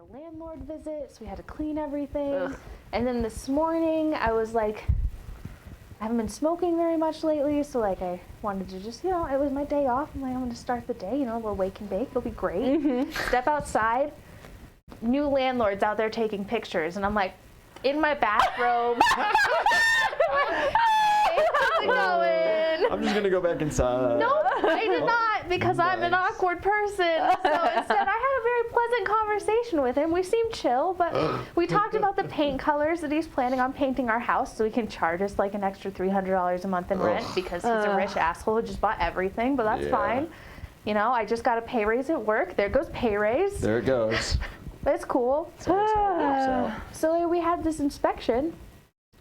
a landlord visit, so we had to clean everything. Ugh. And then this morning, I was like, I haven't been smoking very much lately, so like I wanted to just, it was my day off. I'm like, I'm going to start the day, a little wake and bake. It'll be great. Mm-hmm. Step outside. New landlords out there taking pictures, and I'm like, in my bathrobe. Hey, how's it going? I'm just going to go back inside. Nope, I did not, because nice. I'm an awkward person. So instead, I had a very pleasant conversation with him. We seemed chill, but we talked about the paint colors that he's planning on painting our house, so he can charge us like an extra $300 a month in rent because he's a rich asshole who just bought everything, but that's fine. I just got a pay raise at work. There goes pay raise. There it goes. But it's cool. So we had this inspection.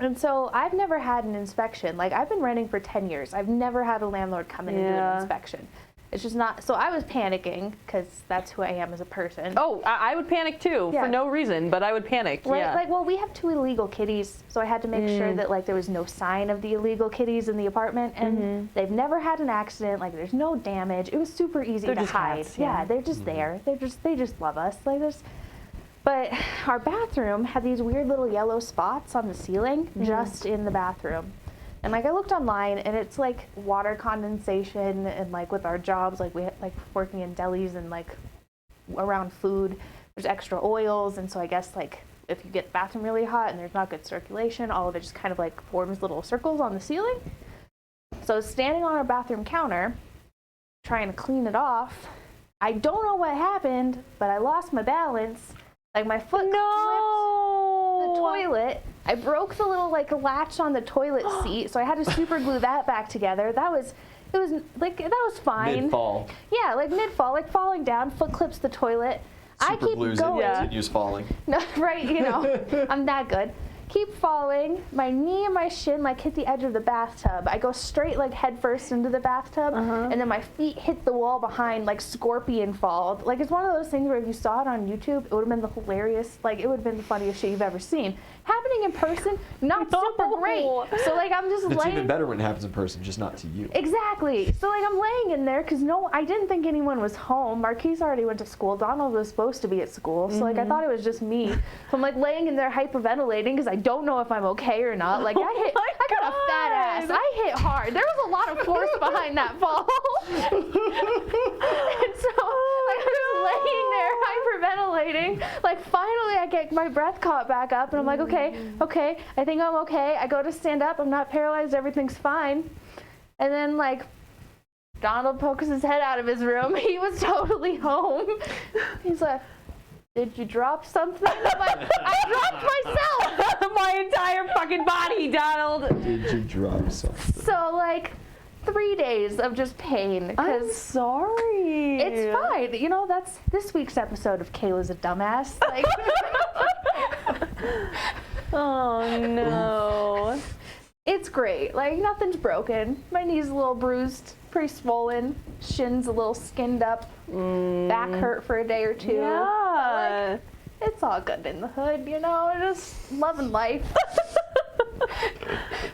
And so I've never had an inspection. Like, I've been renting for 10 years. I've never had a landlord come in and do an inspection. It's just not. So I was panicking because that's who I am as a person. Oh, I would panic too for no reason, but I would panic. Right? Yeah. Like, well, we have 2 illegal kitties, so I had to make sure that like there was no sign of the illegal kitties in the apartment, and they've never had an accident. Like, there's no damage. It was super easy to hide. Cats, yeah, they're just there. They just love us. Like, there's. But our bathroom had these weird little yellow spots on the ceiling just in the bathroom. And like I looked online, and it's like water condensation, and like with our jobs, like we like working in delis and like around food, there's extra oils, and so I guess like if you get the bathroom really hot and there's not good circulation, all of it just kind of like forms little circles on the ceiling. So standing on our bathroom counter, trying to clean it off, I don't know what happened, but I lost my balance. Like, my foot clipped the toilet. I broke the little, like, latch on the toilet seat, so I had to super glue that back together. It was fine. Mid-fall. Yeah, like, mid-fall, like, falling down, foot clips the toilet. Super I keep glues going. It continues falling. No, right, I'm that good. Keep falling. My knee and my shin, like, hit the edge of the bathtub. I go straight, like, head first into the bathtub, and then my feet hit the wall behind, like, scorpion fall. Like, it's one of those things where if you saw it on YouTube, it would have been the hilarious, like, it would have been the funniest shit you've ever seen. Happening in person, not super great. So, like, I'm just It's laying. even better when it happens in person, just not to you. Exactly. So, like, I'm laying in there because I didn't think anyone was home. Marquise already went to school. Donald was supposed to be at school. So, like, I thought it was just me. So I'm, like, laying in there hyperventilating because I don't know if I'm okay or not. Like, I got a fat ass. I hit hard. There was a lot of force behind that fall. And so, like, I'm just laying there hyperventilating. Like, finally I get my breath caught back up, and I'm like, okay, I think I'm okay. I go to stand up. I'm not paralyzed. Everything's fine. And then, like, Donald pokes his head out of his room. He was totally home. He's like, did you drop something? I'm like, I dropped myself. My entire fucking body, Donald. Did you drop something? So, like, 3 days of just pain. I'm sorry. It's fine. That's this week's episode of Kayla's a Dumbass. Like, oh, no. It's great. Like, nothing's broken. My knee's a little bruised, pretty swollen. Shin's a little skinned up. Back hurt for a day or two. Yeah. Like, it's all good in the hood, just loving life.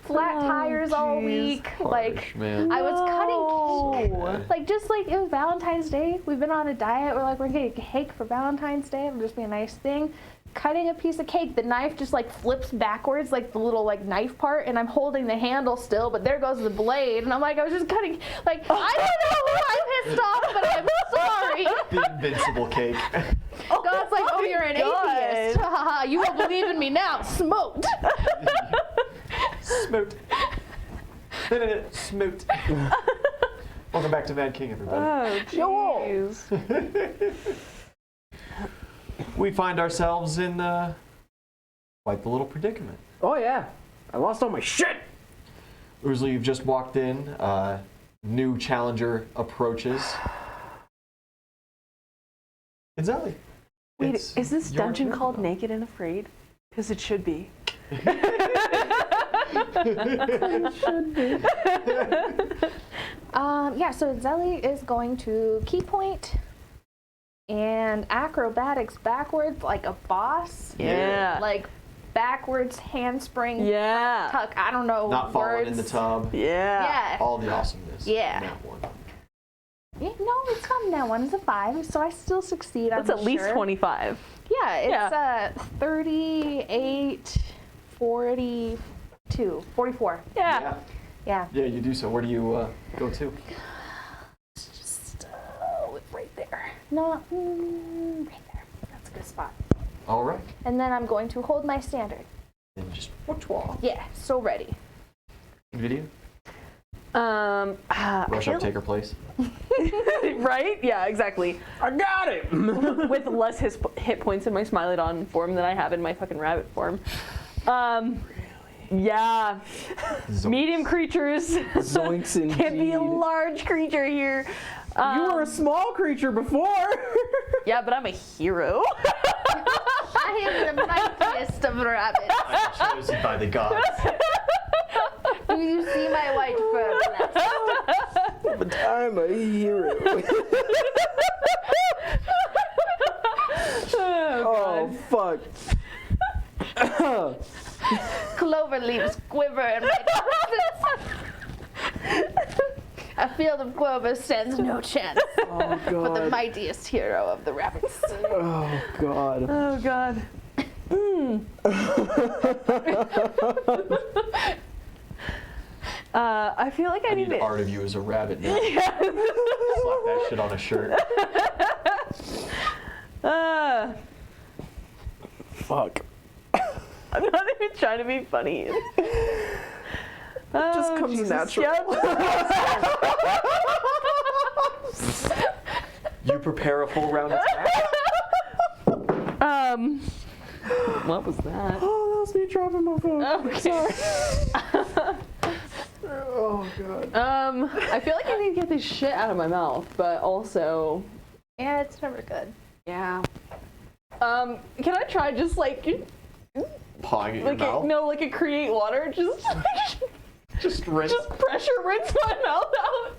Flat tires all week. Harsh, like, man. I was cutting cake. So like, just like it was Valentine's Day. We've been on a diet. We're getting cake for Valentine's Day. It'll just be a nice thing. Cutting a piece of cake, the knife just like flips backwards, like the little like knife part, and I'm holding the handle still, but there goes the blade, and I'm like, I was just cutting, like, I don't know who I pissed off, but I'm sorry. The invincible cake. God's like, oh, you're an atheist. You won't believe in me now. Smoked. Smoot. Smoot. Welcome back to Mad King, everybody. Oh, jeez. We find ourselves in quite the little predicament. Oh yeah, I lost all my shit. Usually you've just walked in, new challenger approaches. It's Ellie. Wait, It's is this your dungeon turn, called though. Naked and Afraid? Because it should be. Yeah, so Zelly is going to key point and acrobatics backwards like a boss. Yeah. Like backwards handspring. Yeah. Tuck. I don't know. Not falling in the tub. Yeah. Yeah. All the awesomeness. Yeah. in that one. Yeah, no, it's not that one. It's a 5, so I still succeed. That's I'm at least sure. 25. Yeah, Yeah, it's 38, 42, 44. Yeah. Yeah. Yeah, you do so. Where do you go to? Just right there. No, right there. That's a good spot. All right. And then I'm going to hold my standard. And just Yeah, so ready. video. I Rush feel- up, take her place. right? Yeah, exactly. I got it. With less hit points in my Smilodon form than I have in my fucking rabbit form. Yeah. Zoinks. Medium creatures. Zoinks indeed. Can't be a large creature here. You were a small creature before. Yeah, but I'm a hero. I am the mightiest of rabbits. I'm chosen by the gods. Do you see my white fur? But I'm a hero. Oh, fuck. Clover leaves quiver in my distance. A field of clover stands no chance Oh, for the God. mightiest hero of the rabbits. Oh, God. Oh god. I feel like I, I need need to. art of you as a rabbit now. Slap that shit on a shirt. Fuck. I'm not even trying to be funny. It just comes natural. You prepare a full round attack. What was that? Oh, that was me dropping my phone. Okay. Oh, God. I feel like I need to get this shit out of my mouth, but also, Yeah, it's never good. yeah. Can I try just like Pawing at your like mouth. like a create water, Just rinse. just pressure rinse my mouth out.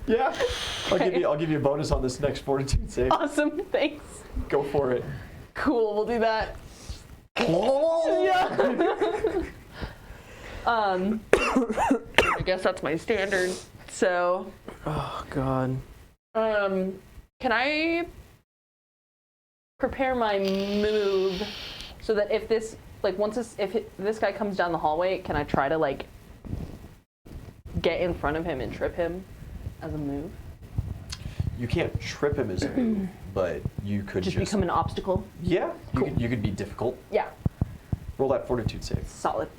Yeah. I'll give you a bonus on this next fortitude save. Awesome, thanks. Go for it. Cool, we'll do that. I guess that's my standard. So, Oh, God. can I prepare my move so that if this, like, this guy comes down the hallway, can I try to, like, get in front of him and trip him as a move? You can't trip him as a move, but you could Just become an obstacle? Yeah. You could be difficult. Yeah, Roll that fortitude save. solid.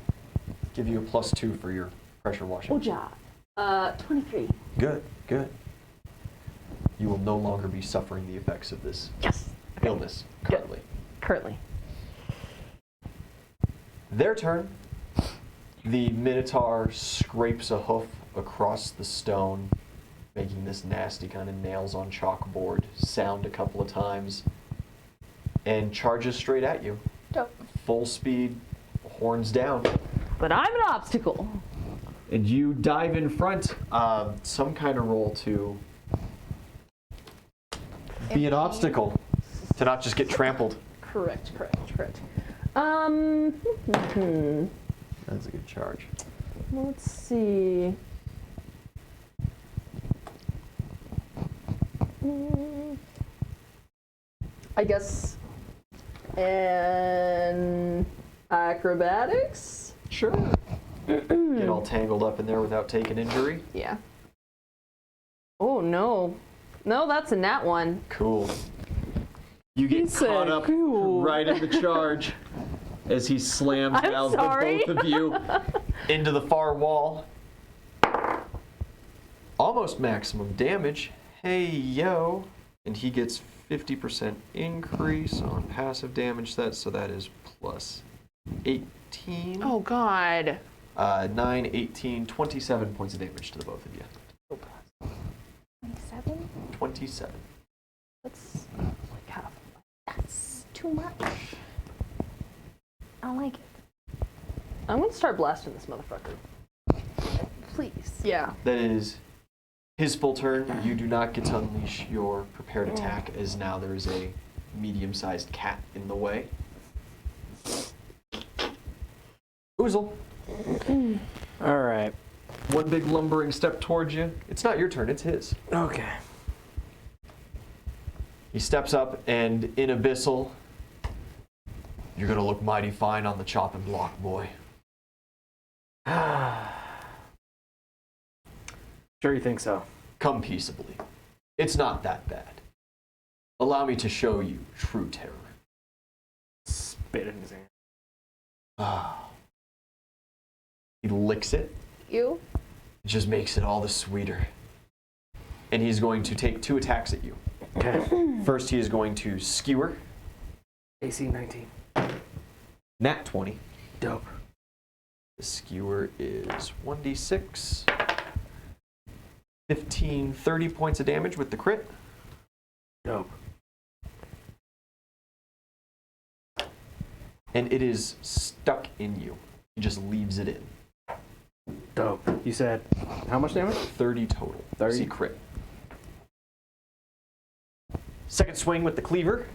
Give you a +2 for your pressure washing. Oja. 23. Good. You will no longer be suffering the effects of this Yes. illness currently. Currently. Their turn. The Minotaur scrapes a hoof across the stone, making this nasty kind of nails on chalkboard sound a couple of times, and charges straight at you. Dope. Full speed, horns down. But I'm an obstacle. And you dive in front. Some kind of roll to be an obstacle, to not just get trampled. Correct. That's a good charge. Let's see. I guess an acrobatics? Sure. Get all tangled up in there without taking injury. Yeah. Oh no. No, that's a nat one. Cool. You get caught up right in the charge as he slams I'm down sorry. the both of you into the far wall. Almost maximum damage. Hey, yo. And he gets 50% increase on passive damage set, so that is plus 18. Oh god. 9, 18, 27 points of damage to the both of you. 27? 27. That's like half. That's too much. I don't like it. I'm gonna start blasting this motherfucker. Please. Yeah. That is his full turn. You do not get to unleash your prepared attack, as now there is a medium-sized cat in the way. Oozle. All right. One big lumbering step towards you. It's not your turn, it's his. Okay. He steps up, and in Abyssal, you're gonna look mighty fine on the chopping block, boy. Sure you think so? Come peaceably. It's not that bad. Allow me to show you true terror. Spit in his hand. Ah. He licks it. You? It just makes it all the sweeter. And he's going to take 2 attacks at you. Okay. First, he is going to skewer. AC 19. Nat 20. Dope. The skewer is 1d6. 15, 30 points of damage with the crit. Dope. And it is stuck in you. He just leaves it in. Dope. You said how much damage? 30 total. 30? See crit. Second swing with the cleaver.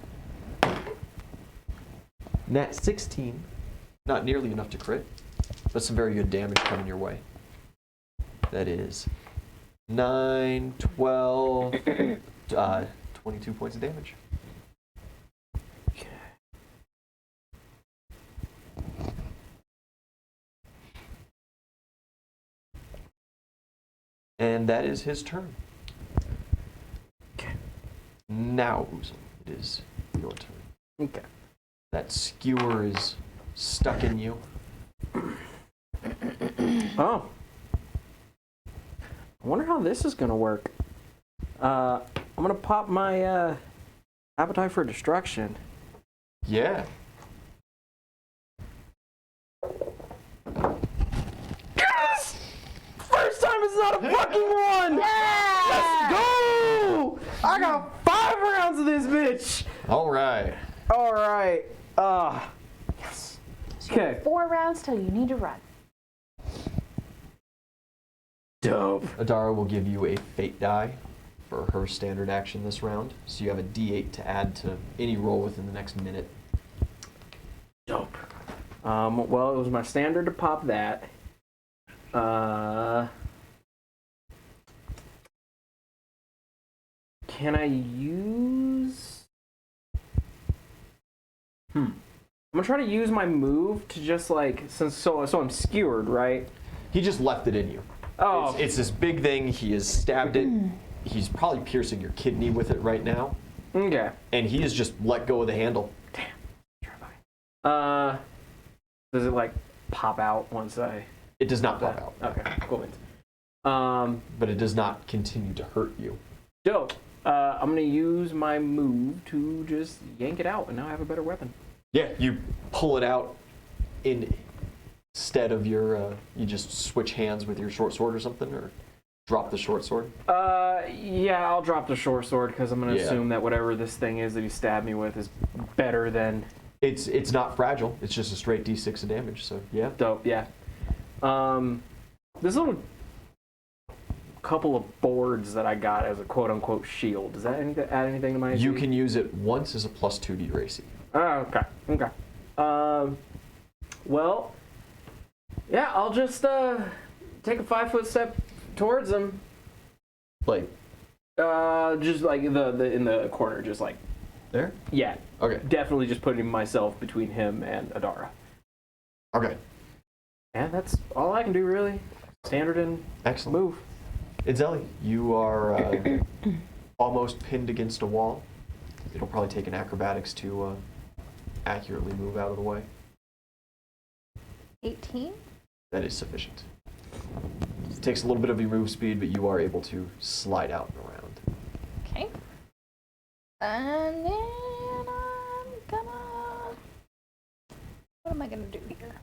Nat 16. Not nearly enough to crit, but some very good damage coming your way. That is 9, 12, 22 points of damage. Okay. And that is his turn. Okay. Now, Oozle, it is your turn. Okay. That skewer is stuck in you. Oh. I wonder how this is gonna work. I'm gonna pop my appetite for destruction. Yeah. Yes! First time it's not a fucking one! Let's go! I got 5 rounds of this bitch! All right. Alright. Yes. Okay. 4 rounds till you need to run. Dope. Adara will give you a fate die for her standard action this round. So you have a d8 to add to any roll within the next minute. Dope. Well, it was my standard to pop that. Can I use... I'm gonna try to use my move to just like, so I'm skewered, right? He just left it in you. Oh. It's this big thing. He has stabbed it. He's probably piercing your kidney with it right now. Okay. And he has just let go of the handle. Does it like pop out once I... It does not pop out. Okay, cool. But it does not continue to hurt you. Dope. I'm gonna use my move to just yank it out, and now I have a better weapon. Yeah, you pull it out instead of your, you just switch hands with your short sword or something, or drop the short sword? Yeah, I'll drop the short sword because I'm gonna Yeah. assume that whatever this thing is that he stabbed me with is better than... It's not fragile. It's just a straight d6 of damage, so yeah. Dope, yeah. This little couple of boards that I got as a quote-unquote shield, does that add anything to my... You AC? can use it once as a plus 2 to your AC. Oh, okay. Well, yeah, I'll just take a 5-foot step towards him. Like, Just like in the corner, just like, there? yeah, Okay. definitely just putting myself between him and Adara. Okay. And that's all I can do, really. Standard and Excellent. move. Idzeli, you are almost pinned against a wall. It'll probably take an acrobatics to accurately move out of the way. 18? That is sufficient. It takes a little bit of your move speed, but you are able to slide out and around. Okay. And then I'm gonna... What am I gonna do here?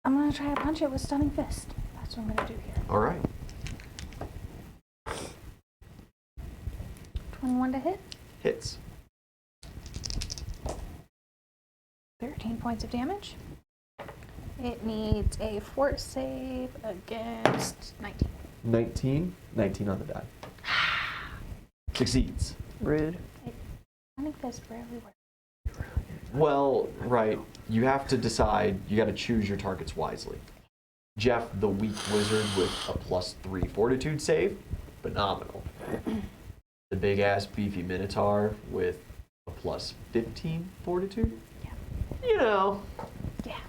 I'm gonna try to punch it with Stunning Fist. That's what I'm gonna do here. All right. 21 to hit. Hits. 13 points of damage. It needs a force save against 19. 19. 19 on the die. Succeeds. Rude. Stunning Fist for everywhere. Well, right. You have to decide. You got to choose your targets wisely. Jeff, the weak wizard with a +3 fortitude save, phenomenal. The big ass beefy minotaur with a +15 fortitude. Yeah. You know. Yeah.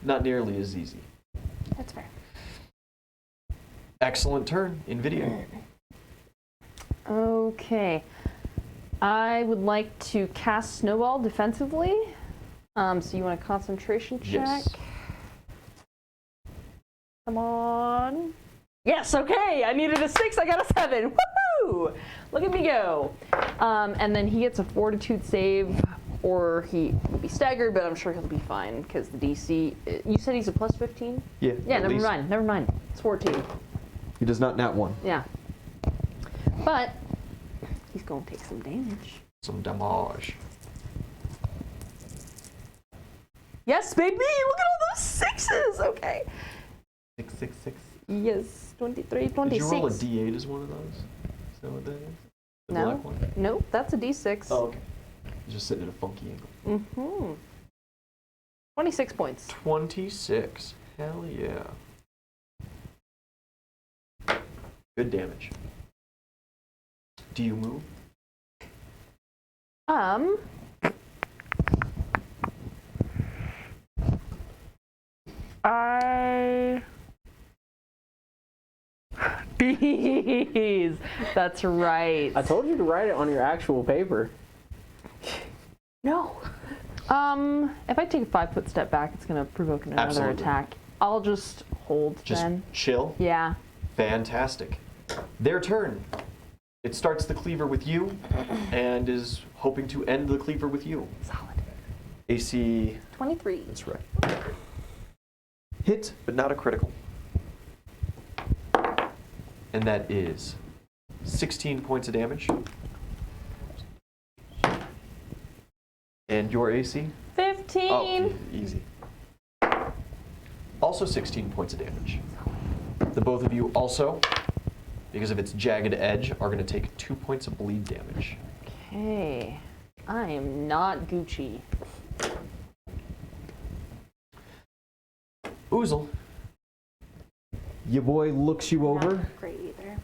Not nearly as easy. That's fair. Excellent turn in video. Okay. I would like to cast Snowball defensively. So you want a concentration check? Yes. Come on. Yes, okay. I needed a 6. I got a 7. Woohoo! Look at me go. And then he gets a fortitude save, or he will be staggered, but I'm sure he'll be fine because the DC. You said he's a +15? Yeah. Yeah, at never least. mind. Never mind. It's 14. He does not nat 1. Yeah. But he's going to take some damage. Some damage. Yes, baby! Look at all those 6s! Okay. 6, 6, 6. Yes, 23, 26. Did you roll a D8 as one of those? Is that what that is? The No. black one? Nope, that's a D6. Oh, okay. It's just sitting at a funky angle. Mm-hmm. 26 points. 26. Hell yeah. Good damage. Do you move? I... Bees! That's right. I told you to write it on your actual paper. No. If I take a 5-foot step back, it's going to provoke another Absolutely. attack. I'll just hold Just then. chill? Yeah. Fantastic. Their turn. It starts the cleaver with you and is hoping to end the cleaver with you. Solid. AC. 23. That's right. Hit, but not a critical. And that is 16 points of damage. And your AC? 15. Oh, easy. Also 16 points of damage. The both of you also, because of its jagged edge, are going to take 2 points of bleed damage. Okay. I am not Gucci. Oozle. Your boy looks you over. Not great either.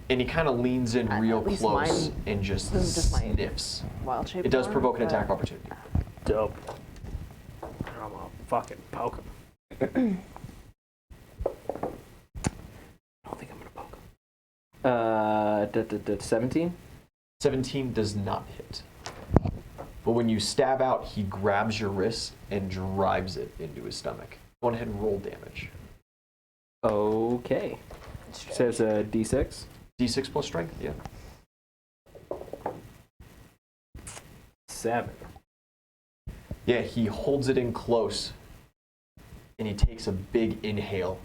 And he kind of leans in At real least close mine- and just this is just my sniffs. Wild shape. It does form, provoke an but- attack opportunity. Dope. I'm gonna fucking poke him. I don't think I'm gonna poke him. 17? 17 does not hit. But when you stab out, he grabs your wrist and drives it into his stomach. Go ahead and roll damage. Okay. Says a D6. D6 plus strength, yeah. 7. Yeah, he holds it in close and he takes a big inhale.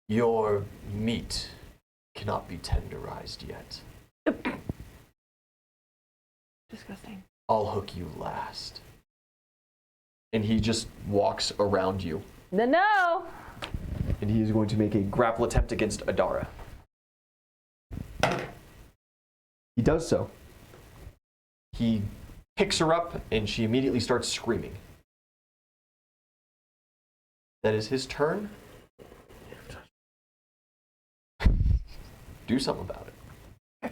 Your meat cannot be tenderized yet. Disgusting. I'll hook you last. And he just walks around you. No! And he is going to make a grapple attempt against Adara. He does so. He picks her up and she immediately starts screaming. That is his turn. Do something about it.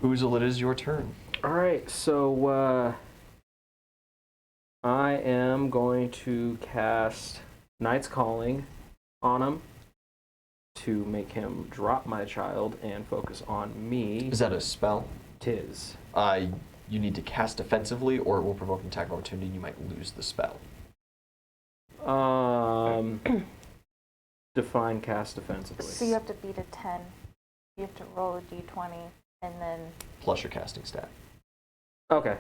Oozle, it is your turn. Alright, so I am going to cast Knight's Calling on him to make him drop my child and focus on me. Is that a spell? Tis. You need to cast defensively or it will provoke an attack opportunity and you might lose the spell. Define cast defensively. So you have to beat a 10. You have to roll a d20 and then... Plus your casting stat. Okay.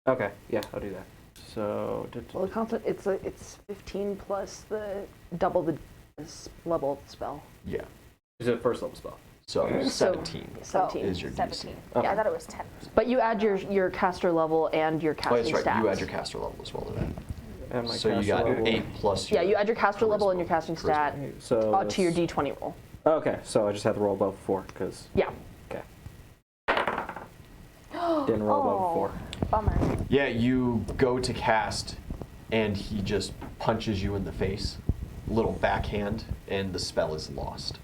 Okay, yeah, I'll do that. So, Well, it's 15 plus the double the level of the spell. Yeah. is it a first level spell? So 17 17. is your DC. 17. Okay. Yeah, I thought it was 10. But you add your caster level and your Oh, casting that's right. stats. You add your caster level as well to that. And my So you caster got level. 8 plus Yeah, your you add your caster level and your charisma. casting stat So to your that's d20 roll. Okay, so I just have to roll above 4 because Yeah. okay. Didn't roll above 4. Bummer. Yeah, you go to cast, and he just punches you in the face. Little backhand, and the spell is lost.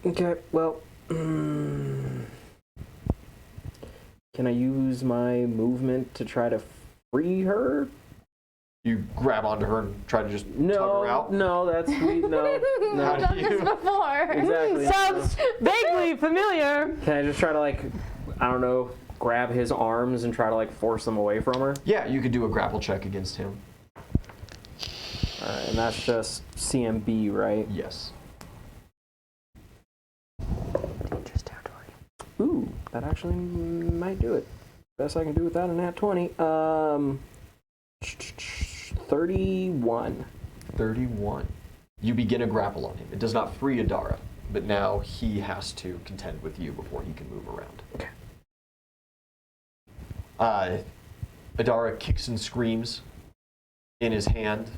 Okay, well, can I use my movement to try to free her? You grab onto her and try to just tug her out. No, that's sweet. No, How no. do you? Before. Exactly. Sounds vaguely familiar. Can I just try to I don't know, grab his arms and try to force them away from her? Yeah, you could do a grapple check against him. All right, and that's just CMB, right? Yes. Dangerous territory. Ooh, that actually might do it. Best I can do with that in that 20. 31. 31. You begin a grapple on him. It does not free Adara, but now he has to contend with you before he can move around. Okay. Adara kicks and screams in his hand.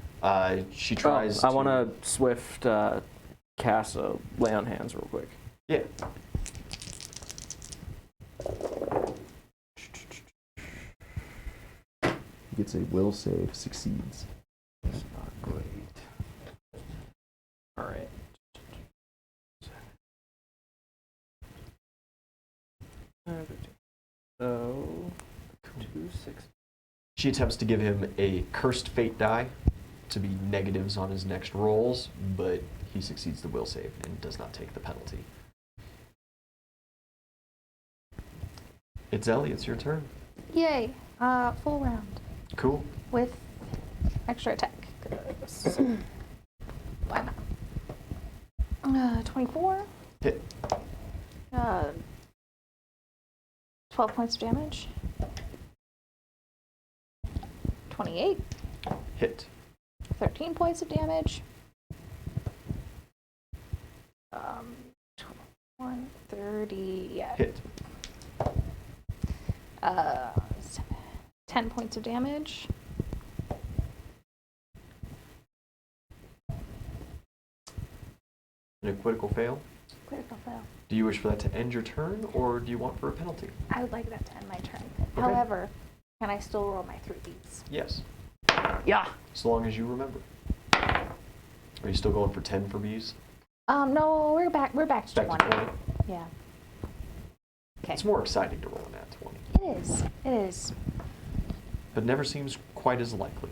She tries I want to swift cast a lay on hands real quick. Yeah. Gets a will save, succeeds. That's not great. All right. So, 2, 6. She attempts to give him a cursed fate die to be negatives on his next rolls, but he succeeds the will save and does not take the penalty. It's Ellie, it's your turn. Yay. Full round Cool. with extra attack. Why not? 24. Hit. 12 points of damage. 28. Hit. 13 points of damage. 130. Yeah. Hit. 10 points of damage. And a critical fail. Critical fail. Do you wish for that to end your turn, or do you want for a penalty? I would like that to end my turn. Okay. However, can I still roll my 3Ds? Yes, Yeah. as long as you remember. Are you still going for 10 for bees? No, we're back to Back 20. to 20? Yeah. Okay. It's more exciting to roll an at 20, It is. It is. but never seems quite as likely.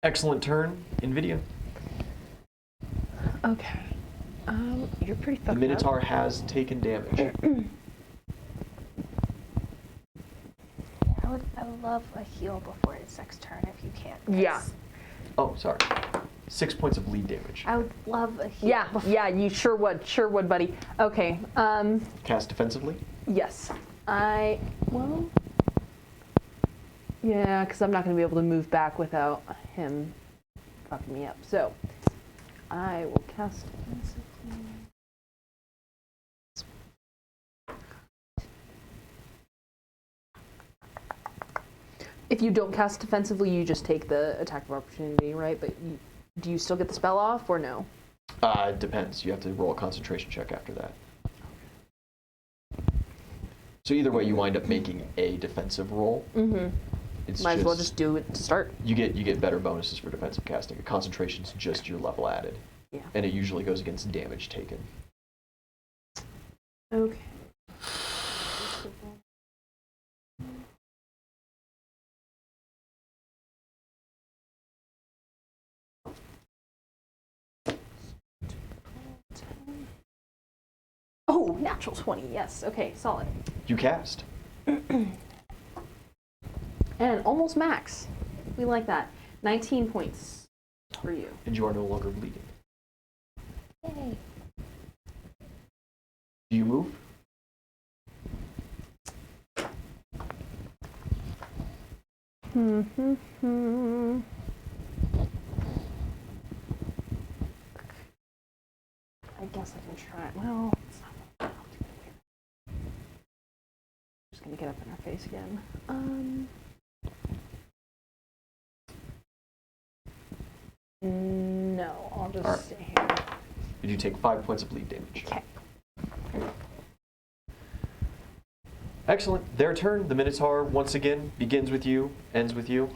Excellent turn, NVIDIA. Okay. You're pretty The fucked up. Minotaur has taken damage. I would love a heal before its next turn if you can. Yeah. Oh, sorry. 6 points of bleed damage. I would love a heal. Yeah, yeah, you sure would, buddy. Okay, Cast defensively. yes. Yeah, because I'm not going to be able to move back without him fucking me up. So, I will cast defensively. If you don't cast defensively, you just take the attack of opportunity, right? But do you still get the spell off or no? It depends. You have to roll a concentration check after that. So either way, you wind up making a defensive roll. Mm-hmm. It's Might as well just do it to start. You get better bonuses for defensive casting. A concentration's just your level added. Yeah. And it usually goes against damage taken. Okay. Oh, natural 20. Yes. Okay, solid. You cast. And almost max. We like that. 19 points for you. And you are no longer bleeding. Yay. Do you move? I guess I can try. Well, it's not. Just gonna get up in her face again. No, I'll just Alright. stay here. You take 5 points of bleed damage. Okay. Excellent. Their turn. The Minotaur once again begins with you, ends with you.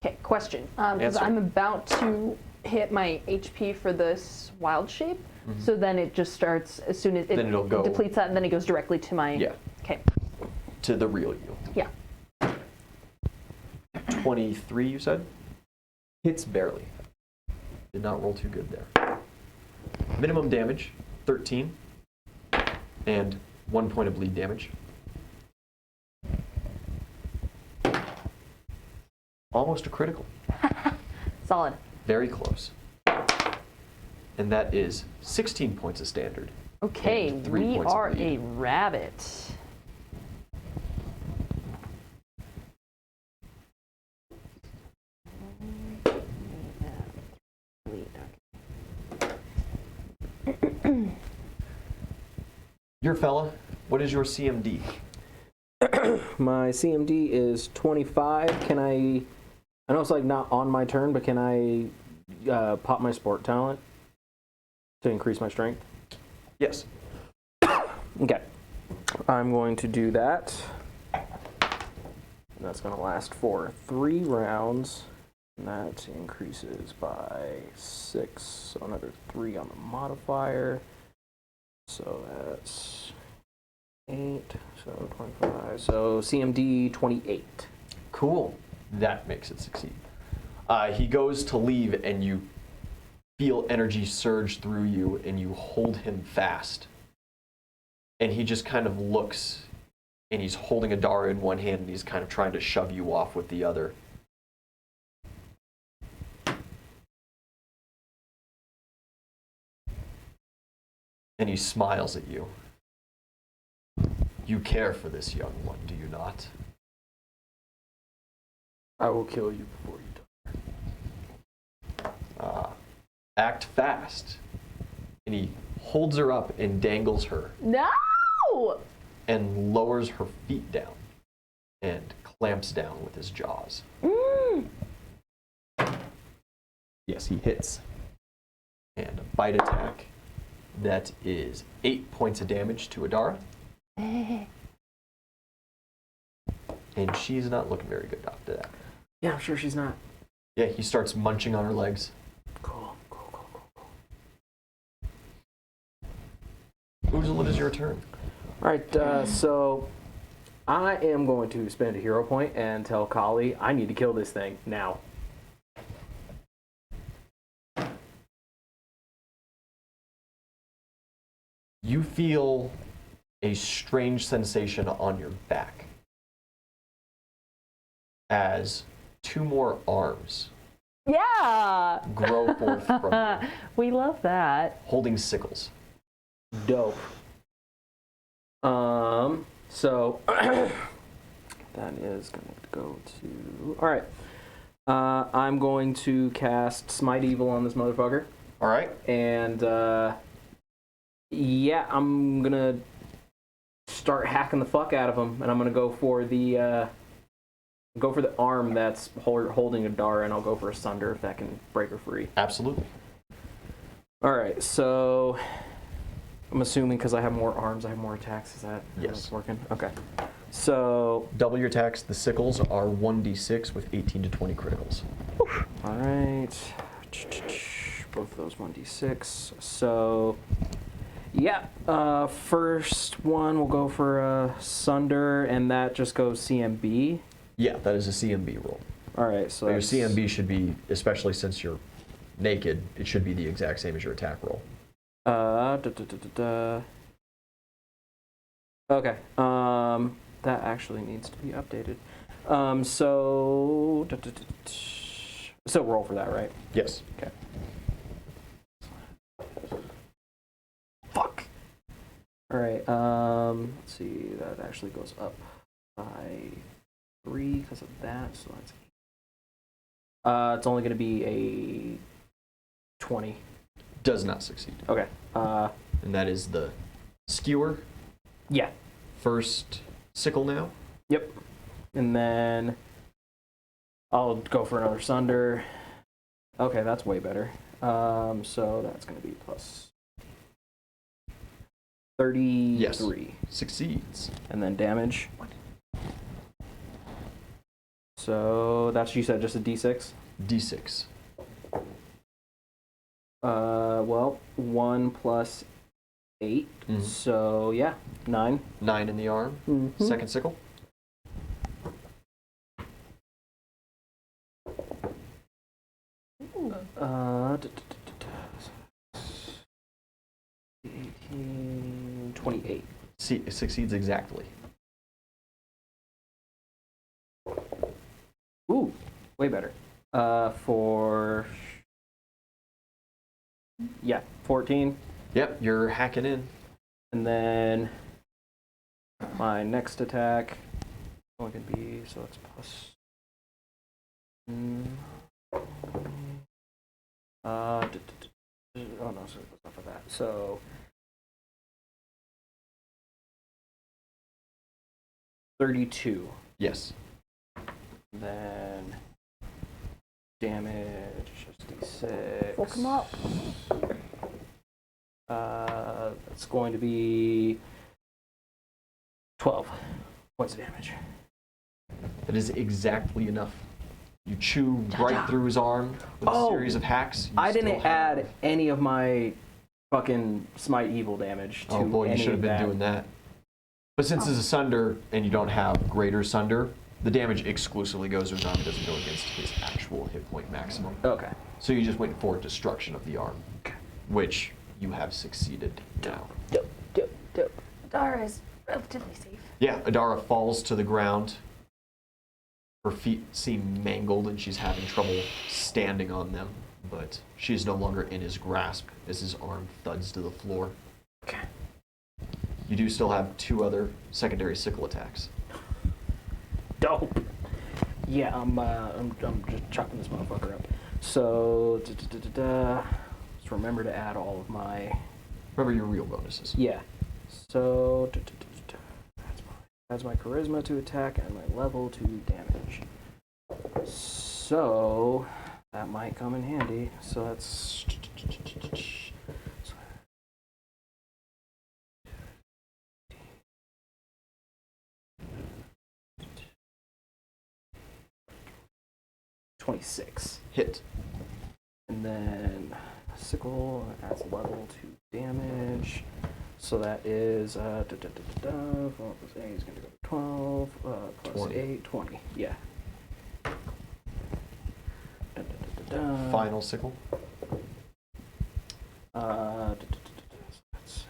Okay, question. Because Answer. I'm about to hit my HP for this wild shape, so then it just starts as soon as it Then it'll go- depletes that, and then it goes directly to my. Yeah. Okay. To the real you. Yeah. 23, you said? Hits barely. Did not roll too good there. Minimum damage, 13. And 1 point of bleed damage. Almost a critical. Solid. Very close. And that is 16 points of standard. Okay, And 3 we points of are a bleed. rabbit. Your fella, what is your CMD? My CMD is 25. Can I know it's like not on my turn, but can I pop my sport talent to increase my strength? Yes. Okay. I'm going to do that. That's going to last for 3 rounds. And that increases by 6. So another 3 on the modifier. So that's 8. So 25. So CMD 28. Cool. That makes it succeed. He goes to leave, and you feel energy surge through you, and you hold him fast. And he just kind of looks, and he's holding a Dara in one hand, and he's kind of trying to shove you off with the other. And he smiles at you. You care for this young one, do you not? I will kill you before you die. Act fast. And he holds her up and dangles her No! and lowers her feet down and clamps down with his jaws. Yes, he hits. And a bite attack. That is 8 points of damage to Adara. And she's not looking very good after that. Yeah, I'm sure she's not. Yeah, he starts munching on her legs. Cool. Ursula, it is your turn. All right, so I am going to spend a hero point and tell Kali I need to kill this thing now. You feel a strange sensation on your back as 2 more arms Yeah! grow forth from you, We love that. holding sickles. Dope. So that is going to go to. All right. I'm going to cast Smite Evil on this motherfucker, All right. and yeah, I'm gonna start hacking the fuck out of him, and I'm gonna go for the arm that's holding Adara, and I'll go for a Sunder if that can break her free. Absolutely. All right, so I'm assuming because I have more arms, I have more attacks. Is that how Yes. it's working? Okay. So, Double your attacks. The sickles are 1d6 with 18 to 20 criticals. all right. Both of those 1d6. So, yeah. First one we'll go for Sunder, and that just goes CMB. Yeah, that is a CMB roll. All right, so Your that's- CMB should be, especially since you're naked, it should be the exact same as your attack roll. Okay. That actually needs to be updated. So roll for that, right? Yes. Okay. Fuck. All right. Let's see. That actually goes up by 3 because of that. So that's. It's only going to be a 20. Does not succeed. Okay. And that is the skewer. Yeah. First sickle now. Yep. And then I'll go for another Sunder. Okay, that's way better. So that's going to be plus 33. Yes. Succeeds. And then damage. So that's, you said, just a d6? D6. Well, 1 plus 8. Mhm. So yeah, 9. 9 in the arm. Mhm. Second sickle. Uh, 18, 28. Succeeds exactly. Ooh, way better. For 14, Yep, you're hacking in. and then my next attack only can be, so it's plus. Oh no, so it's not for that. So 32. Yes. Then damage, just d6. Fuck him up. It's going to be 12 points of damage. That is exactly enough. You chew right through his arm with a series of hacks. You I still didn't have- add any of my fucking smite evil damage to Oh boy, you any should have of been that. doing that. But since it's a sunder and you don't have greater sunder, the damage exclusively goes to his arm. It doesn't go against his actual hit point maximum. Okay. So you just went for destruction of the arm, which you have succeeded now. Dope. Dara is relatively safe. Yeah, Adara falls to the ground. Her feet seem mangled and she's having trouble standing on them, but she is no longer in his grasp as his arm thuds to the floor. Okay. You do still have 2 other secondary sickle attacks. Dope. Yeah, I'm just chopping this motherfucker up. So, just remember to add all of my. Remember your real bonuses. Yeah. So, that's my charisma to attack and my level to damage. So, that might come in handy. So that's. 26. Hit. And then sickle adds level to damage. So that is 4 plus 8 is going to go to 12 plus 20. 8, 20. Yeah. Final sickle. So that's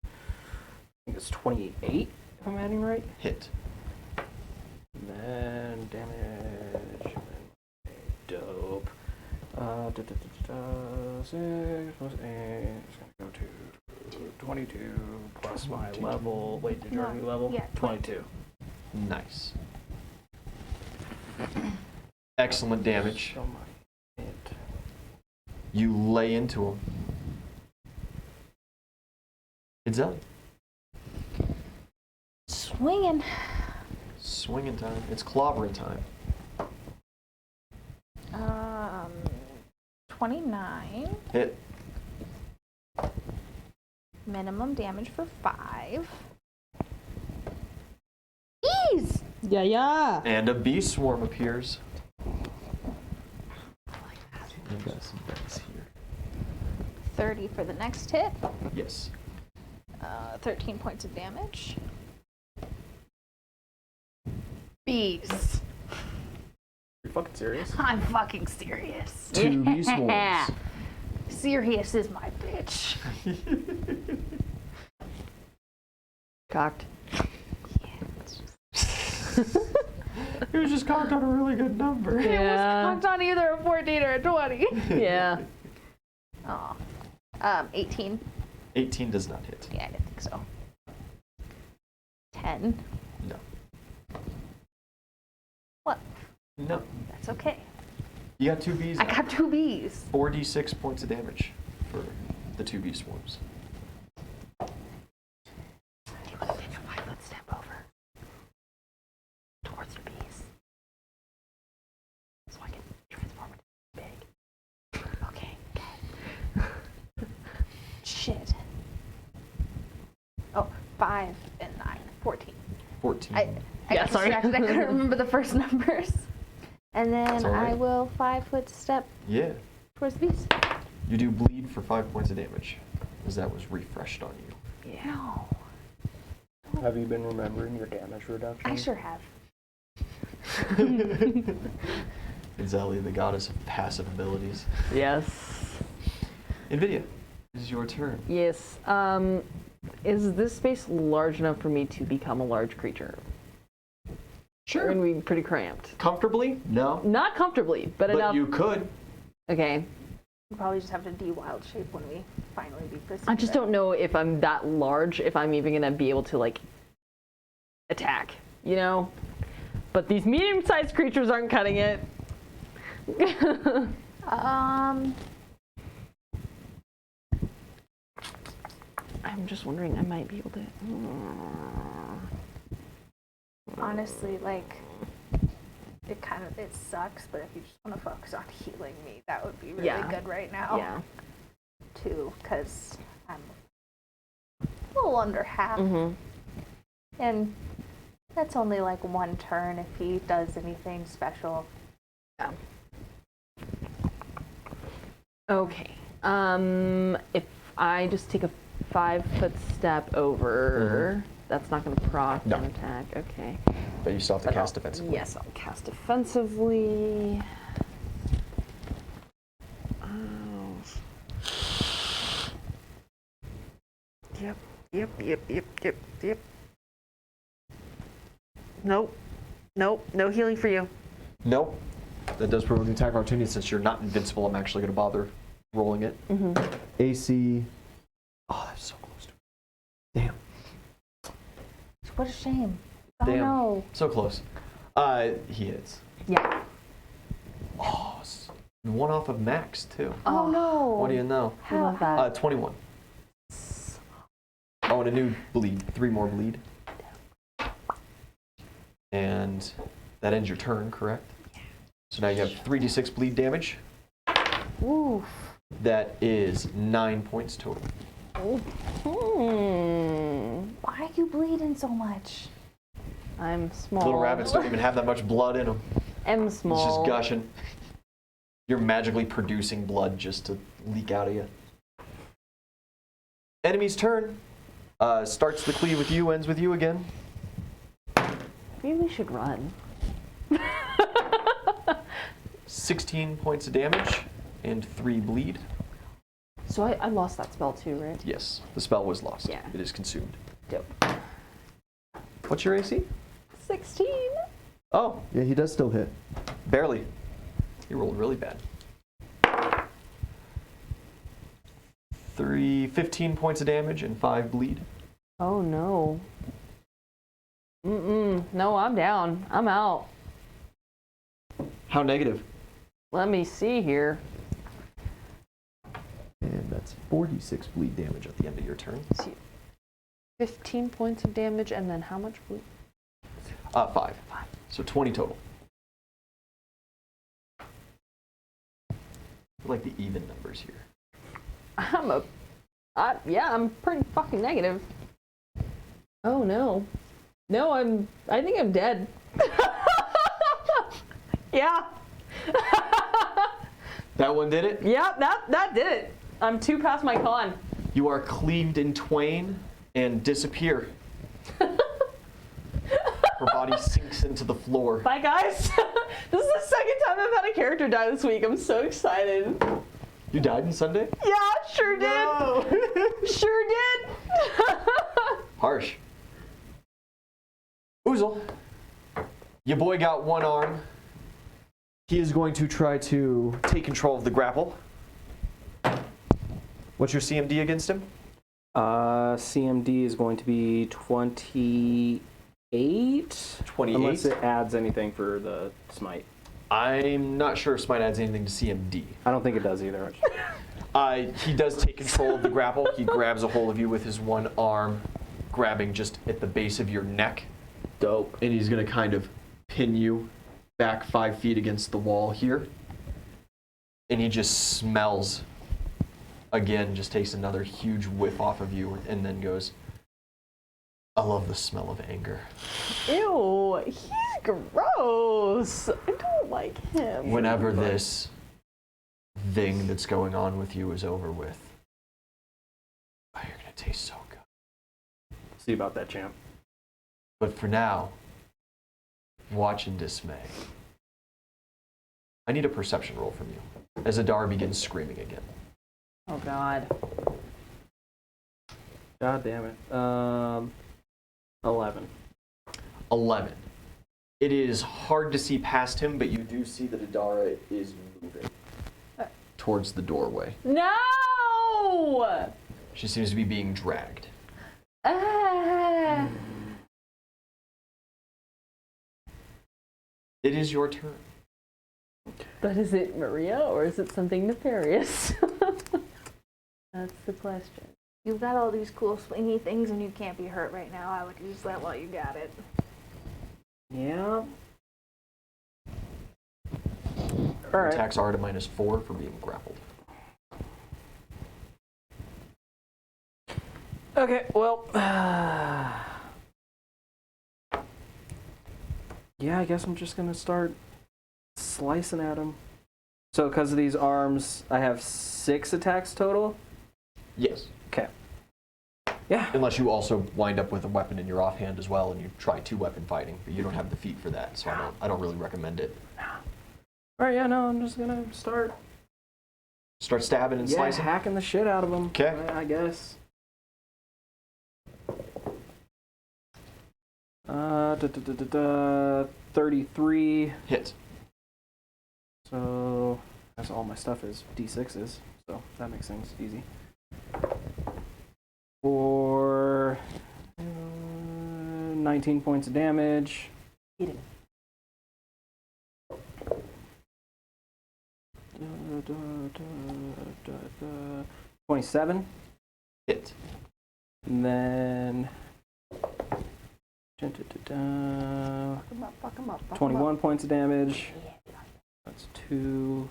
I think it's 28 if I'm adding right. Hit. And then damage. Dope. 6 plus 8 is going to go to 22 plus my 22. level. Wait, did you already level? Yeah, 22. Nice. Excellent damage. So my hit. You lay into him. Idzelli. Swinging. Swinging time. It's clobbering time. 29. Hit. Minimum damage for 5. Ease! Yeah. And a bee swarm appears. Like that. I've got some dice here. 30 for the next hit. Yes. 13 points of damage. Bees. You're fucking serious? I'm fucking serious. 2 bee swarms. Serious is my bitch. Cocked. It was just cocked on a really good number. It was Yeah. cocked on either a 14 or a 20. Yeah. Oh. 18. 18 does not hit. Yeah, I didn't think so. 10. No. What? No. That's okay. You got 2 bees. I now. got 2 bees. 4d6 points of damage for the 2 bee swarms. You want to take a 5-foot step over towards the bees, so I can transform it big. 5 and 9. 14. 14. I Yeah, got sorry. distracted. I couldn't remember the first numbers. And then That's all right. I will 5-foot step Yeah. towards the beast. You do bleed for 5 points of damage, as that was refreshed on you. Yeah. No. Have you been remembering your damage reduction? I sure have. Zelly, the goddess of passive abilities. Yes. NVIDIA, it is your turn. Yes. Is this space large enough for me to become a large creature? Sure. We're gonna be pretty cramped. Comfortably? No. Not comfortably, but enough. You could. Okay. We'll probably just have to de-wild shape when we finally beat this. I just don't know if I'm that large, if I'm even gonna be able to like attack, you know? But these medium-sized creatures aren't cutting it. I'm just wondering, I might be able to. Honestly, like, it sucks, but if you just want to focus on healing me, that would be really Yeah. good right now. Yeah. Too, because I'm a little under half. Mm-hmm. And that's only like one turn if he does anything special. Yeah. Okay. If I just take a 5-foot step over, that's not going to proc No. an attack. Okay. But you still have to But cast I'll- defensively. Yes, I'll cast defensively. Oh. Yep. Nope. No healing for you. Nope. That does provoke an attack of opportunity. Since you're not invincible, I'm actually going to bother rolling it. Mm-hmm. AC. Oh, that's so close to it. Damn. What a shame. Oh Damn. no. So close. He hits. Yeah. Oh, one off of max, too. Oh no. What do you know? I love that. 21. Oh, and a new bleed. 3 more bleed. And that ends your turn, correct? So now you have 3d6 bleed damage. Oof. That is 9 points total. Why are you bleeding so much? I'm small. Little rabbits don't even have that much blood in them. I'm It's small. just gushing. You're magically producing blood just to leak out of you. Enemy's turn. Starts the cleave with you, ends with you again. Maybe we should run. 16 points of damage and 3 bleed. So I lost that spell too, right? Yes, the spell was lost. Yeah. It is consumed. Dope. What's your AC? 16. Oh, yeah, he does still hit. Barely. He rolled really bad. 15 points of damage and 5 bleed. Oh no. No, I'm down. I'm out. How negative? Let me see here. And that's 46 bleed damage at the end of your turn. Let's see. 15 points of damage, and then how much bleed? 5. So 20 total. I like the even numbers here. I'm pretty fucking negative. Oh no. No, I think I'm dead. Yeah. That one did it? Yeah, that did it. I'm 2 past my con. You are cleaved in twain and disappear. Her body sinks into the floor. Bye guys. This is the second time I've had a character die this week. I'm so excited. You died on Sunday? Yeah, sure did. No. Sure did. Harsh. Oozle, your boy got one arm. He is going to try to take control of the grapple. What's your CMD against him? CMD is going to be 28. 28? Unless it adds anything for the smite. I'm not sure if Smite adds anything to CMD. I don't think it does either. He does take control of the grapple. He grabs a hold of you with his one arm, grabbing just at the base of your neck. Dope. And he's going to kind of pin you back 5 feet against the wall here. And he just smells, again, just takes another huge whiff off of you and then goes, I love the smell of anger. Ew, he's gross. I don't like him. Whenever this thing that's going on with you is over with, oh, you're gonna taste so good. See about that, champ. But for now, watch in dismay. I need a perception roll from you as Adar begins screaming again. Oh God. God damn it. 11. 11. It is hard to see past him, but you do see that Adara is moving towards the doorway. No! She seems to be being dragged. Ah. It is your turn. But is it Maria or is it something nefarious? That's the question. You've got all these cool swingy things and you can't be hurt right now. I would use that while you got it. Yeah. Your attacks are at a -4 for being grappled. Okay, well. Yeah, I guess I'm just gonna start slicing at him. So, because of these arms, I have 6 attacks total? Yes. Okay. Yeah. Unless you also wind up with a weapon in your offhand as well and you try 2-weapon fighting, but you don't have the feat for that, so I don't really recommend it. Alright, yeah, no, I'm just gonna start Stabbing and slicing? hacking the shit out of him. Okay. I guess. 33. Hit. So that's all my stuff is D6s. So that makes things easy. For 19 points of damage. Eat it. 27. Hit. And then Fuck him up. 21 points of damage. That's 2.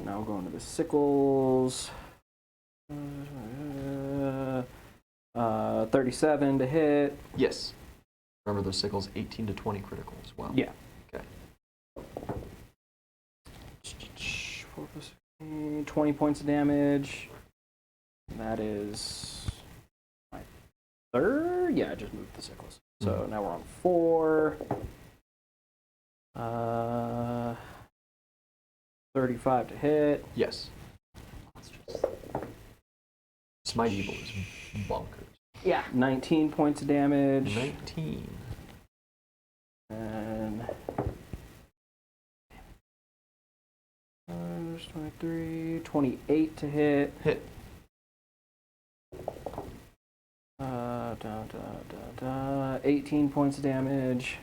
Now we're going to the sickles. 37 to hit. Yes. Remember those sickles, 18 to 20 critical as well. Yeah. Okay. 4 plus 15, 20 points of damage. That is my 3rd. Yeah, I just moved the sickles. So now we're on 4. 35 to hit. Yes. Smite Evil is bonkers. Yeah. 19 points of damage. 19. And 23, 28 to hit. Hit. 18 points of damage.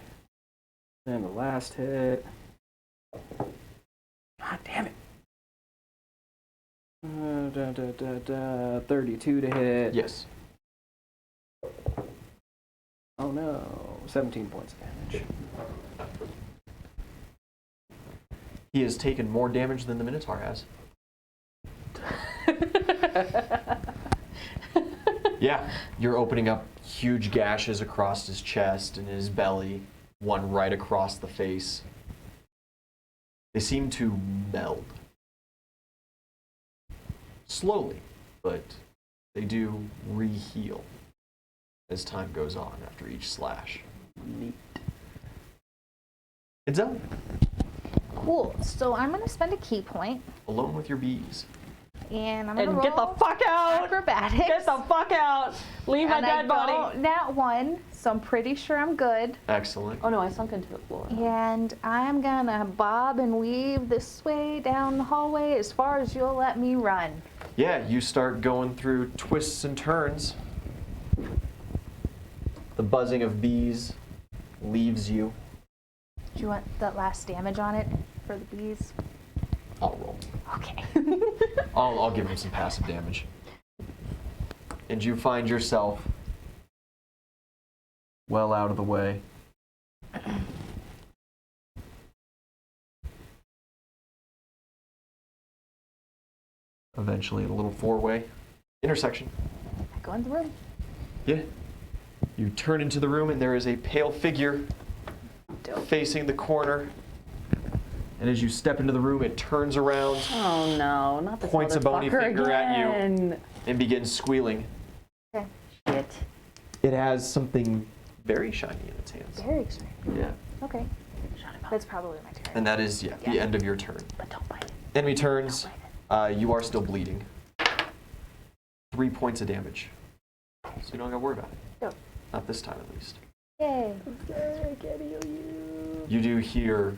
And the last hit. God damn it. 32 to hit. Yes. Oh no. 17 points of damage. He has taken more damage than the Minotaur has. Yeah, you're opening up huge gashes across his chest and his belly, one right across the face. They seem to meld. Slowly, but they do re-heal as time goes on after each slash. Neat. It's up. Cool. So I'm going to spend a key point, Alone with your bees. and I'm going to And roll get the fuck out! acrobatics. Get the fuck out! Leave my and dead body! Nat 1, so I'm pretty sure I'm good. Excellent. Oh no, I sunk into the floor. And I'm going to bob and weave this way down the hallway as far as you'll let me run. Yeah, you start going through twists and turns. The buzzing of bees leaves you. Do you want that last damage on it for the bees? I'll roll. Okay. I'll give him some passive damage. And you find yourself well out of the way. Eventually, at a little 4-way intersection. I go in the room. Yeah. You turn into the room and there is a pale figure facing the corner. And as you step into the room, it turns around, Oh no, not this points a bony motherfucker finger at you, again. and begins squealing. Okay. Shit. It has something very shiny in its hands. Very exciting. Yeah. Okay. Shut him up. That's probably my turn. And that is, the Yeah. end of your turn. But don't bite it. Enemy turns. Don't bite You are still bleeding. 3 points of damage. So you don't gotta worry about it. Go. Not this time, at least. Yay. I can't heal you. You do hear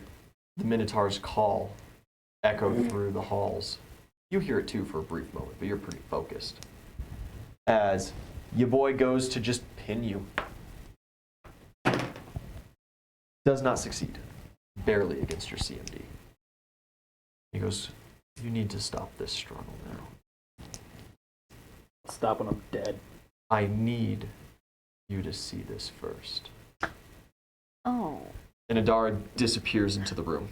the Minotaur's call echo through the halls. You hear it too for a brief moment, but you're pretty focused. As your boy goes to just pin you. Does not succeed. Barely against your CMD. He goes, you need to stop this struggle now. Stop when I'm dead. I need you to see this first. Oh. And Adara disappears into the room.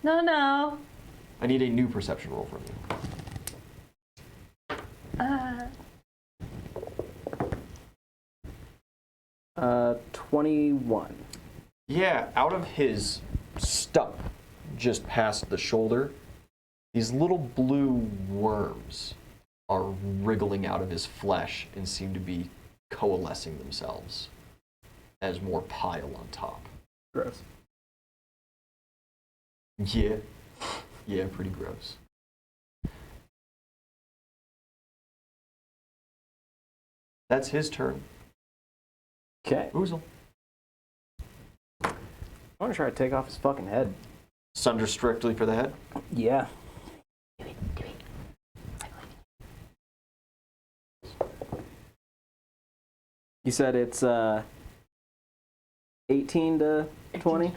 No. I need a new perception roll from you. 21. Yeah, out of his stump, just past the shoulder, these little blue worms are wriggling out of his flesh and seem to be coalescing themselves as more pile on top. Gross. Yeah. Yeah, pretty gross. That's his turn. Okay. Oozle. I want to try to take off his fucking head. Sunder strictly for the head. Yeah. You said it's 18 to 20?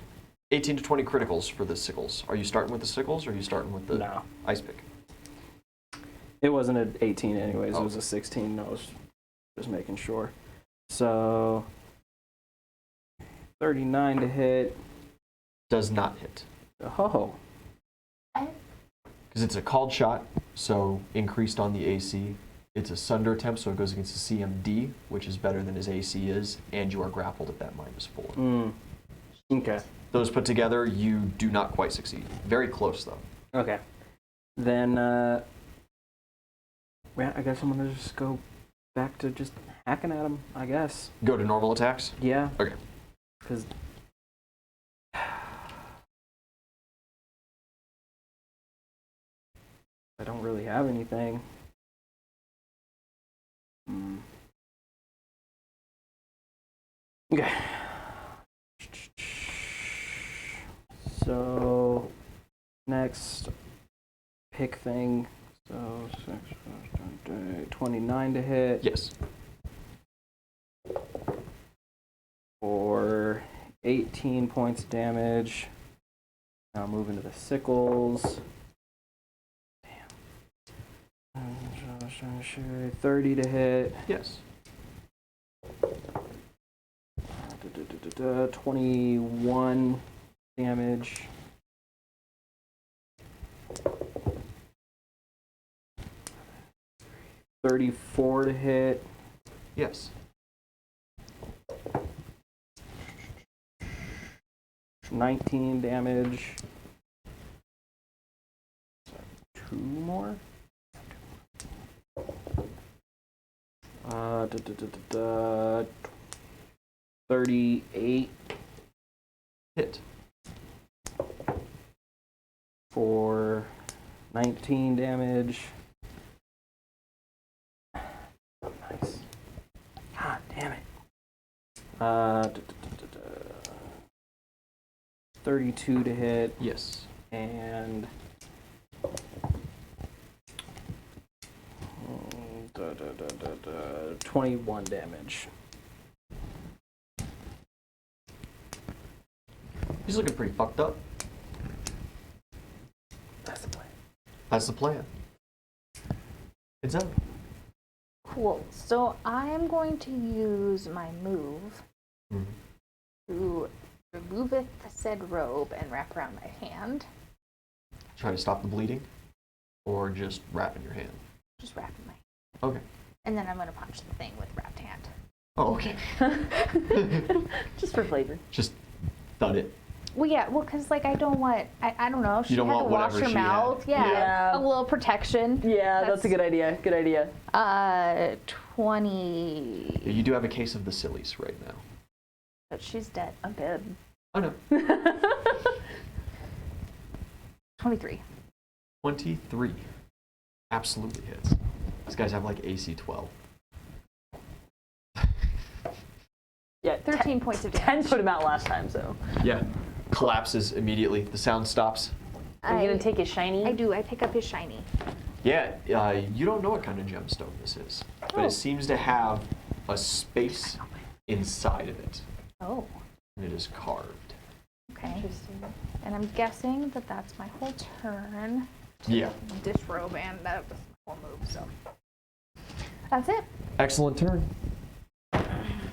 18 to 20 criticals for the sickles. Are you starting with the sickles or are you starting with the No. ice pick? It wasn't an 18 anyways. Oh. It was a 16. I was just making sure. So 39 to hit. Does not hit. Oh. Because it's a called shot, so increased on the AC. It's a sunder attempt, so it goes against the CMD, which is better than his AC is, and you are grappled at that -4. Okay. Those put together, you do not quite succeed. Very close, though. Okay. Then, yeah, I guess I'm gonna just go back to just hacking at him, I guess. Go to normal attacks. Yeah. Okay. Because I don't really have anything. Okay. So, next pick thing. So, 29 to hit. Yes. For 18 points of damage. Now move into the sickles. Damn. 30 to hit. Yes. 21 damage. $34 to hit. Yes. 19 damage. So 2 more. 38 Hit. for 19 damage. Nice. God damn it. 32 to hit Yes. and 21 damage. He's looking pretty fucked up. That's the plan. That's the plan. It's up. Cool. So I am going to use my move to removeth the said robe and wrap around my hand. Trying to stop the bleeding? Or just wrap in your hand? Just wrap in my hand. Okay. And then I'm going to punch the thing with wrapped hand. Oh, okay. Just for flavor. Just thud it. Well, yeah, because like I don't want, I don't know, she don't had want to wash whatever her she had. mouth. Yeah. A little protection. Yeah, that's a good idea. Good idea. 20. You do have a case of the sillies right now. But she's dead. I'm dead. Oh no. 23. 23. Absolutely hits. These guys have like AC 12. Yeah, 13 points of 10 damage. put him out last time, so. Yeah. Collapses immediately. The sound stops. Are you going to take his shiny? I do. I pick up his shiny. Yeah, you don't know what kind of gemstone this is, but it seems to have a space inside of it, Oh, and it is carved. okay. And I'm guessing that that's my whole turn. Yeah. Disrobe and that was my whole move, so. That's it. Excellent turn.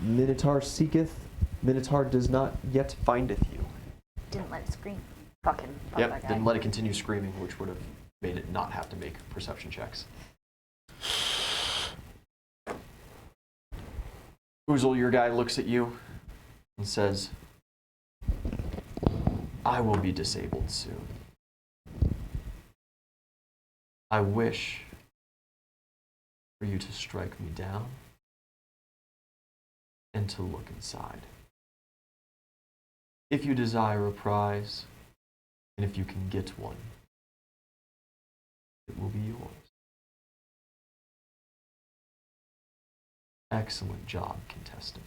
Minotaur seeketh. Minotaur does not yet findeth you. Didn't let it scream. Fuck him. Fuck Yep, that guy. didn't let it continue screaming, which would have made it not have to make perception checks. Oozle, your guy, looks at you and says, I will be disabled soon. I wish for you to strike me down and to look inside. If you desire a prize, and if you can get one, it will be yours. Excellent job, contestant.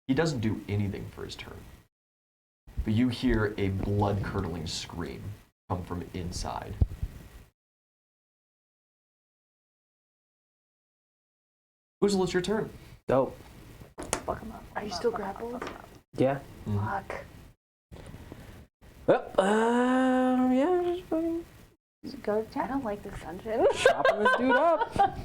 He doesn't do anything for his turn, but you hear a blood-curdling scream come from inside. Oozle, it's your turn. Dope. Fuck him up. Are you still grappled? Yeah. Fuck. Well, yeah, just fucking Go to I town. don't like this dungeon. chopping this dude up.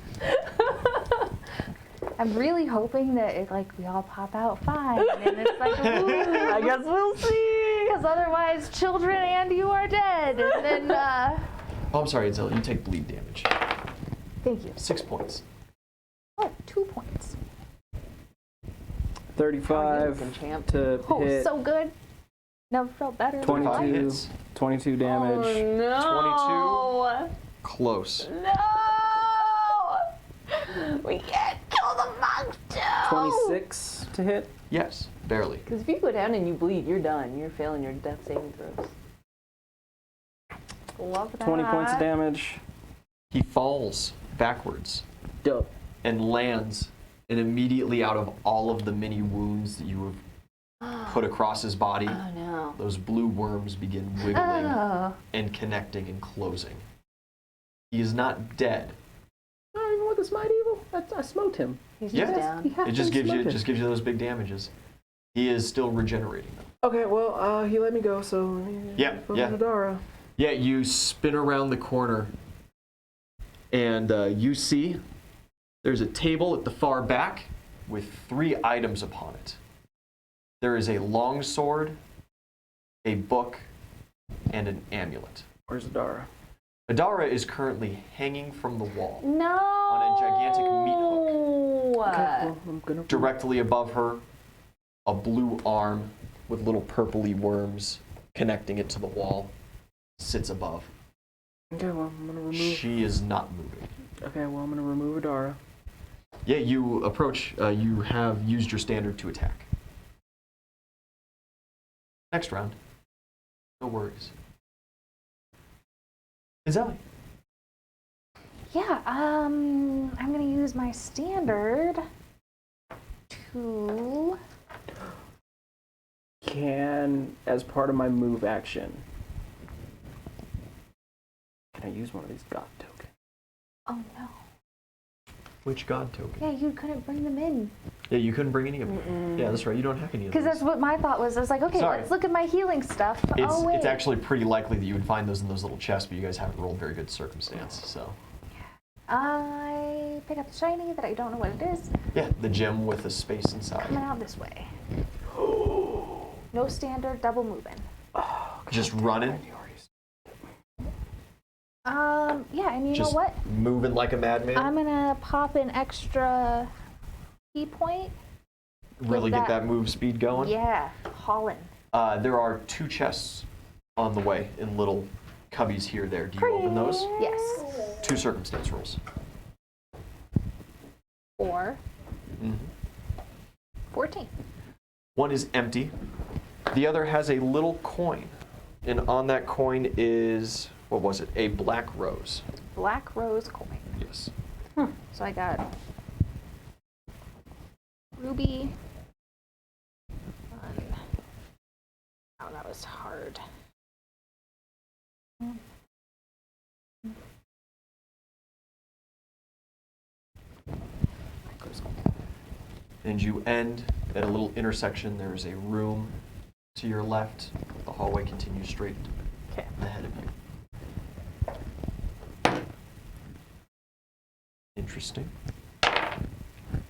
I'm really hoping that it, like we all pop out fine, and it's like, ooh. I guess we'll see. Because otherwise, children and you are dead. And then, Oh, I'm sorry, Zilla, you take bleed damage. thank you. 6 points. Oh, 2 points. 35 looking, champ? to Oh, hit. so good. Never felt better. 25 22. hits. 22 damage. Oh, no. Close. No! We can't kill the monster! 26 to hit. Yes, barely. Because if you go down and you bleed, you're done. You're failing your death saving throws. Love that. 20 points of damage. He falls backwards Dope. and lands, and immediately out of all of the many wounds that you have put across his body, Oh no. those blue worms begin wiggling Oh. and connecting and closing. He is not dead. Oh, even with the smite evil, I smote him. He's Yeah. just down. It just gives you those big damages. He is still regenerating though. Okay, well, he let me go, so Yeah, yeah. Nadara. Yeah, you spin around the corner, and you see there's a table at the far back with 3 items upon it. There is a long sword, a book, and an amulet. Where's Nadara? Adara is currently hanging from the wall. No. On a gigantic meat hook. Okay, well, I'm gonna Directly above her, a blue arm with little purpley worms connecting it to the wall sits above. Okay, well, I'm gonna remove. She is not moving. Okay, well, I'm gonna remove Adara. Yeah, you approach. You have used your standard to attack. Next round. No worries. Izeli. Yeah, I'm gonna use my standard to. Can, as part of my move action, can I use one of these god tokens? Oh no. Which god token? Yeah, you couldn't bring them in. Yeah, you couldn't bring any of them. Yeah, that's right. You don't have any of Because those. that's what my thought was. I was like, okay, Sorry. let's look at my healing stuff. Oh wait. It's actually pretty likely that you would find those in those little chests, but you guys haven't rolled very good circumstance. So I pick up the shiny that I don't know what it is. yeah, the gem with the space inside. Coming out this way. No standard, double moving. Just running. Yeah, and you Just know what? moving like a madman. I'm gonna pop an extra key point. Really get that move speed going. Yeah, hauling. There are 2 chests on the way in little cubbies here. There. Do you open those? Yes. 2 circumstance rolls. 4. Mm-hmm. 14. One is empty. The other has a little coin. And on that coin is, what was it? A black rose. Black rose coin. Yes. So I got ruby. Oh, that was hard. And you end at a little intersection. There is a room to your left. The hallway continues straight ahead of you. Interesting.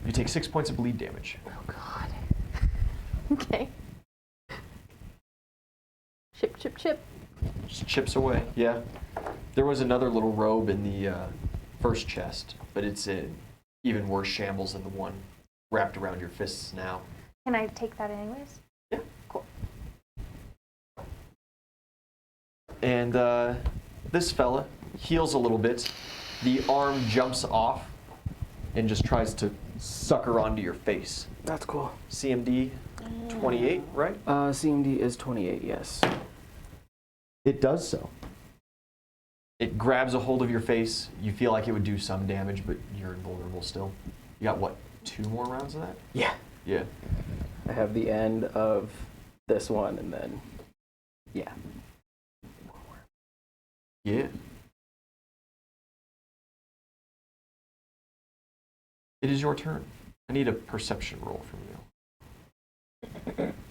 You take 6 points of bleed damage. Oh, God. Okay. Chip, chip, chip. Just chips away, yeah. There was another little robe in the first chest, but it's in even worse shambles than the one wrapped around your fists now. Can I take that anyways? Yeah. Cool. And this fella heals a little bit. The arm jumps off and just tries to sucker onto your face. That's cool. CMD 28, right? CMD is 28, yes. It does so. It grabs a hold of your face. You feel like it would do some damage, but you're invulnerable still. You got, what, 2 more rounds of that? Yeah. Yeah. I have the end of this one, and then, yeah. Yeah. It is your turn. I need a perception roll from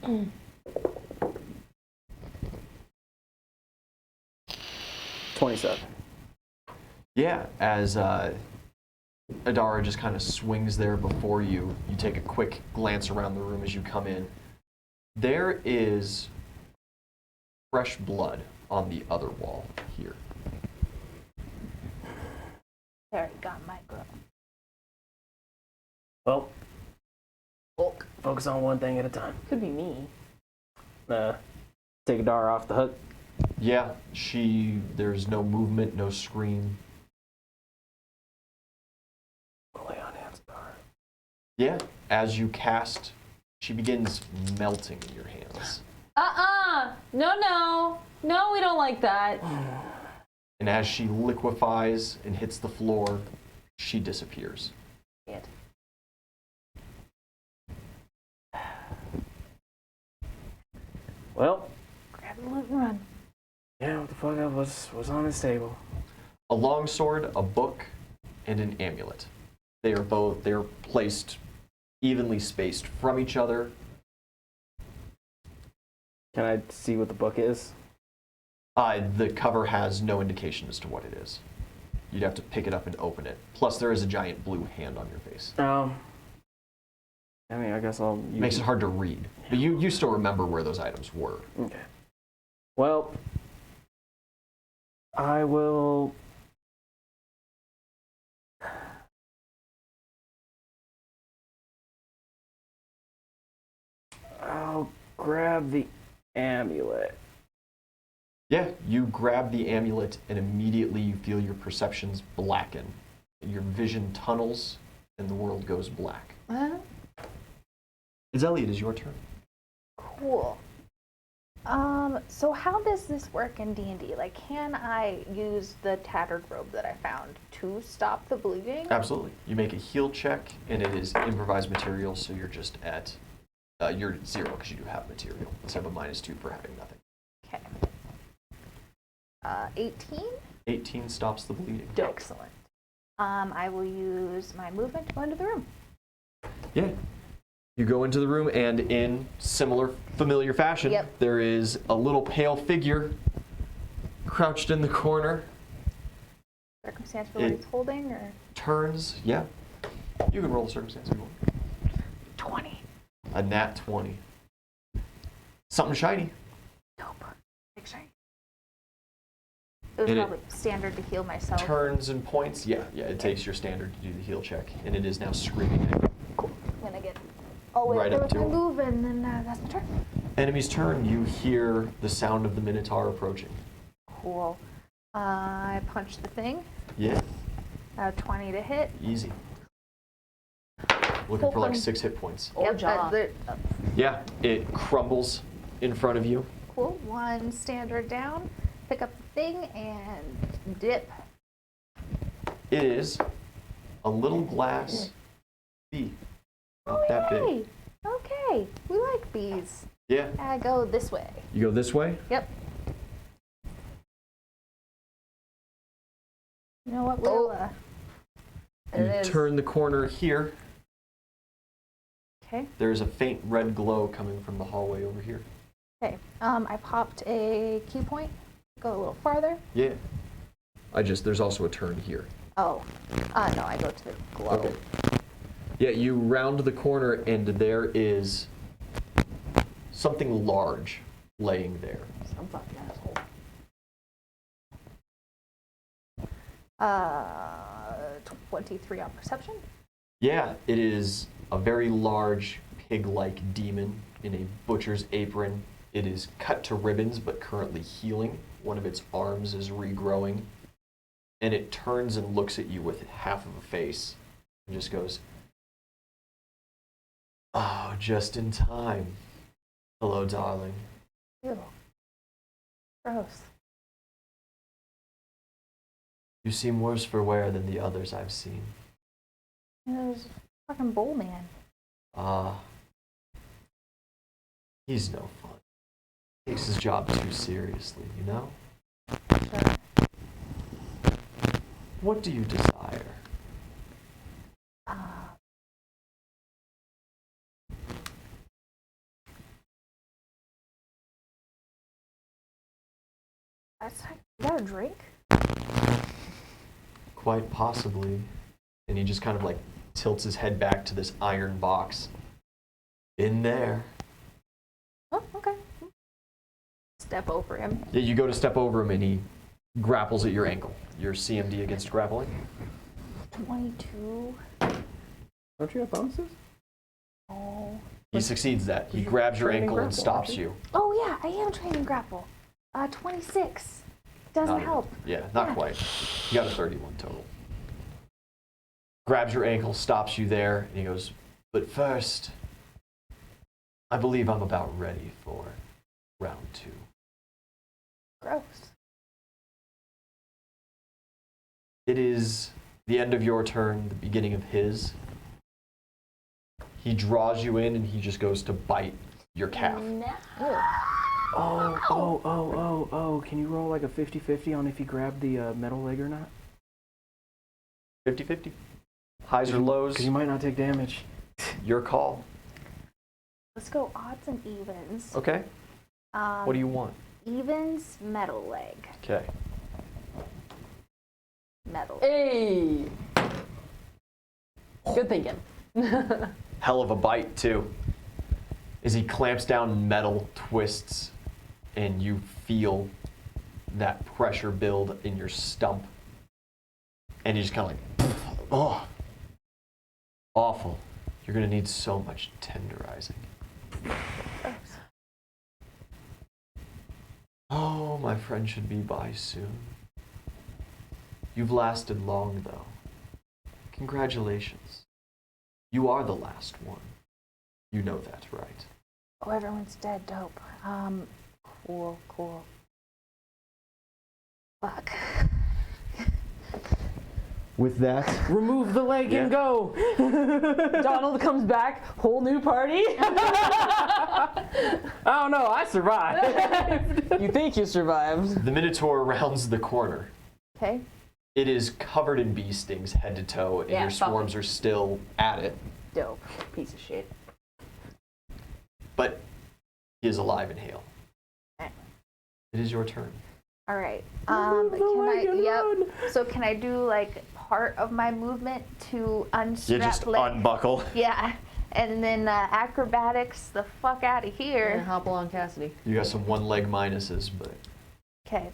you. 27. Yeah, as Adara just kind of swings there before you, you take a quick glance around the room as you come in. There is fresh blood on the other wall here. There, you got my girl. Well, focus on one thing at a time. Could be me. Take Adara off the hook. Yeah, there's no movement, no scream. Lay on hands, Adara. Yeah, as you cast, she begins melting in your hands. No, we don't like that. And as she liquefies and hits the floor, she disappears. Good. Well, Grab the loot and run. yeah, what the fuck was on this table? A longsword, a book, and an amulet. They are placed evenly spaced from each other. Can I see what the book is? The cover has no indication as to what it is. You'd have to pick it up and open it. Plus, there is a giant blue hand on your face. I mean, I guess I'll use Makes it hard to read. But you still remember where those items were. Okay. Well, I will. I'll grab the amulet. Yeah, you grab the amulet and immediately you feel your perceptions blacken. Your vision tunnels and the world goes black. Elliot, it is your turn. Cool. So how does this work in D&D? Like, can I use the tattered robe that I found to stop the bleeding? Absolutely. You make a heal check, and it is improvised material, so you're just at, you're at 0 because you do have material. Instead of a -2 for having nothing. Okay. 18? 18 stops the bleeding. Excellent. I will use my movement to go into the room. Yeah. You go into the room, and in similar, familiar fashion, there is a little pale figure crouched in the corner. Circumstance for what it's holding, or? Turns, yeah. You can roll the circumstance if you want. 20. A nat 20. Something shiny. Nope. Big shiny. It was And probably standard to heal myself. Turns and points. Yeah, it takes your standard to do the heal check, and it is now screaming at you. I'm gonna get all the way Right up there up with my to him. move, and then that's my turn. Enemy's turn. You hear the sound of the Minotaur approaching. Cool. I punch the thing. Yeah, 20 to hit. easy. Looking for like Open. 6 hit points. Oh, job. Yeah, it crumbles in front of you. Cool. 1 standard down. Pick up the thing and dip. It is a little glass bee. Not that big. Hey, okay. We like bees. Yeah. I go this way. You go this way? Yep. You know what? We'll, You it is. turn the corner here. Okay. There's a faint red glow coming from the hallway over here. Okay. I popped a key point. Go a little farther. Yeah. There's also a turn here. Oh. No, I go to the glow. Okay. Yeah, you round the corner and there is something large laying there. Some fucking asshole. 23 on perception. Yeah, it is a very large pig-like demon in a butcher's apron. It is cut to ribbons but currently healing. One of its arms is regrowing. And it turns and looks at you with half of a face and just goes, "Oh, just in time. Hello, darling." Ew. Gross. You seem worse for wear than the others I've seen. There's a fucking bowl man. Ah. He's no fun. Takes his job too seriously, you know? Sure. What do you desire? You got a drink? Quite possibly. And he just kind of like tilts his head back to this iron box. In there. Oh, okay. Step over him. Yeah, you go to step over him and he grapples at your ankle. Your CMD against grappling? 22. Don't you have bonuses? Oh. He succeeds that. He grabs your training ankle and grapple, stops aren't you. Oh yeah, I am training grapple. 26. Doesn't Not help. even- Yeah, not Yeah. quite. You got a 31 total. Grabs your ankle, stops you there, and he goes, "But first, I believe I'm about ready for round 2. Gross. It is the end of your turn, the beginning of his. He draws you in and he just goes to bite your calf. Oh. Can you roll like a 50-50 on if you grab the metal leg or not? 50-50. Highs or lows, Because you might not take damage. your call. Let's go odds and evens. Okay. What do you want? Evens, metal leg. Okay. Metal. Hey! Good thinking. Hell of a bite, too. As he clamps down, metal twists, and you feel that pressure build in your stump. And you just kind of like, oh, awful. You're going to need so much tenderizing. Oh, my friend should be by soon. You've lasted long, though. Congratulations. You are the last one. You know that, right? Oh, everyone's dead. Dope. Cool. Fuck. With that, Remove the leg and go! Donald comes back, whole new party. I don't know, I survived. You think you survived. the Minotaur rounds the corner. Okay. It is covered in bee stings head to toe, and Yeah, your fuck swarms are still at it, Dope. Piece of shit. but he is alive and hale. Okay. It is your turn. All right. Remove the leg and run. So can I do like part of my movement to unstrap You just leg? unbuckle. Yeah. And then acrobatics the fuck out of Here, here. hop along, Cassidy. You got some one leg minuses, but Okay.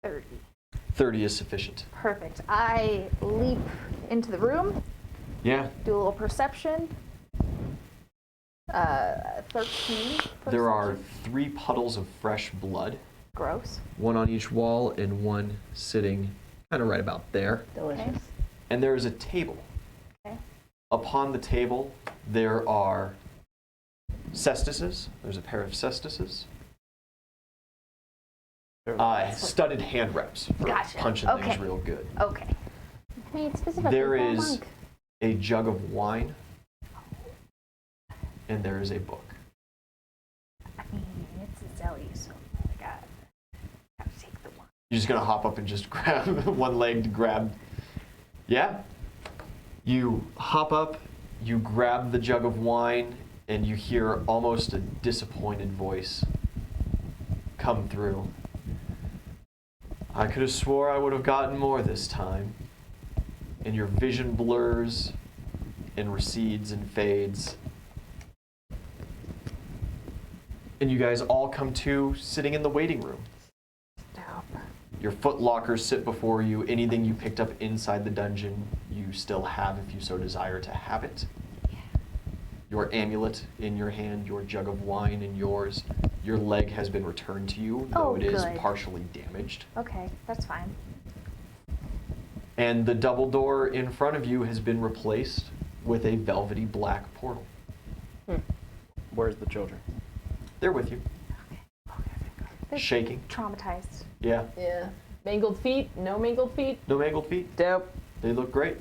30. 30 is sufficient. Perfect. I leap into the room, Yeah. do a little perception. 13. There are perception. 3 puddles of fresh blood, Gross. one on each wall and one sitting kind of right about there. Delicious. And there is a table. Okay. Upon the table, there are cestices. There's a pair of cestices. Studded hand wraps for Gotcha. punching Okay. things real good. Okay. Made specifically There for a is monk. a jug of wine, and there is a book. I mean, it's a zelly, so I gotta take the one. You're just gonna hop up and just grab one leg to grab. Yeah. You hop up, you grab the jug of wine, and you hear almost a disappointed voice come through. I could have swore I would have gotten more this time. And your vision blurs and recedes and fades. And you guys all come to sitting in the waiting room. Stop. Your foot lockers sit before you. Anything you picked up inside the dungeon, you still have if you so desire to have it. Your amulet in your hand, your jug of wine in yours. Your leg has been returned to you, though Oh, it is good. partially damaged. Okay, that's fine. And the double door in front of you has been replaced with a velvety black portal. Where's the children? They're with you, They're shaking. traumatized. Yeah, Yeah. Mangled feet? No mangled feet? no mangled feet. Dope. They look great.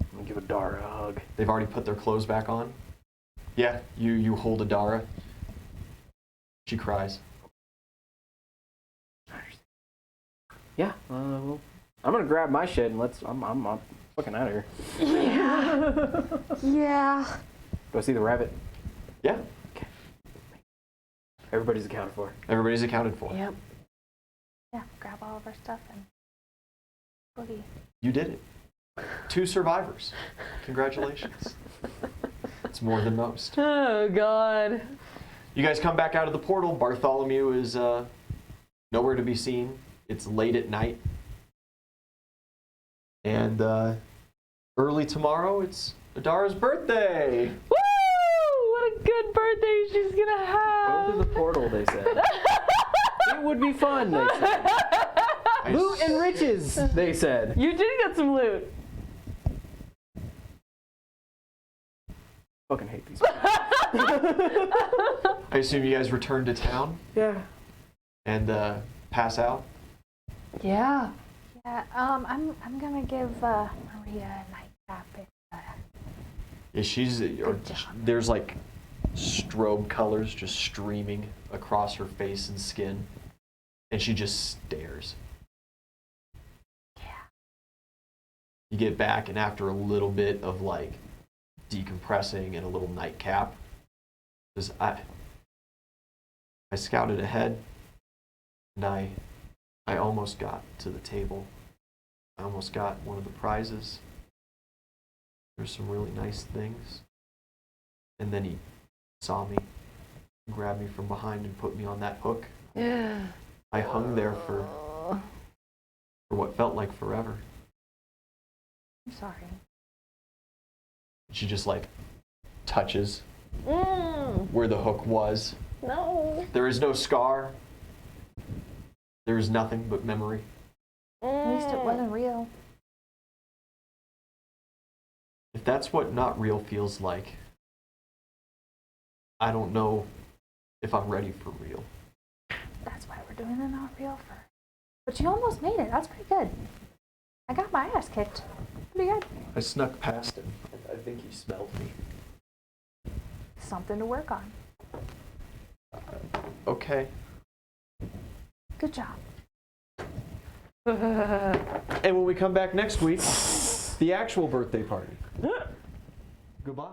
I'm gonna give Adara a hug. They've already put their clothes back on. Yeah, you hold Adara. She cries. Yeah. Well, I'm gonna grab my shit and I'm fucking out of here. Yeah. Do I see the rabbit? Yeah, Everybody's accounted for. everybody's accounted for. Yep. Yeah, grab all of our stuff and boogie. You did it. 2 survivors. Congratulations. It's more than most. Oh, God. You guys come back out of the portal. Bartholomew is nowhere to be seen. It's late at night. And early tomorrow, it's Adara's birthday. Woo! What a good birthday she's gonna Go have. through the portal, they said. It would be fun, they said. Loot and riches, they said. You did get some loot. Fucking hate these people. I assume you guys return to town Yeah. and pass out. Yeah. Yeah, I'm gonna give Maria a nightcap. Yeah, she's Good job. there's like strobe colors just streaming across her face and skin, and she just stares. Yeah. You get back, and after a little bit of like decompressing and a little nightcap, because I scouted ahead, and I almost got to the table. I almost got one of the prizes. There's some really nice things. And then he saw me, grabbed me from behind and put me on that hook. Yeah. I hung there for what felt like forever. I'm sorry. She just like touches Mm, where the hook was. no. There is no scar. There is nothing but memory. At least it wasn't real. If that's what not real feels like, I don't know if I'm ready for real. That's why we're doing the not real first. But you almost made it. That's pretty good. I got my ass kicked. Pretty good. I snuck past him. I think he smelled me. Something to work on. Okay. Good job. And when we come back next week, the actual birthday party. Goodbye.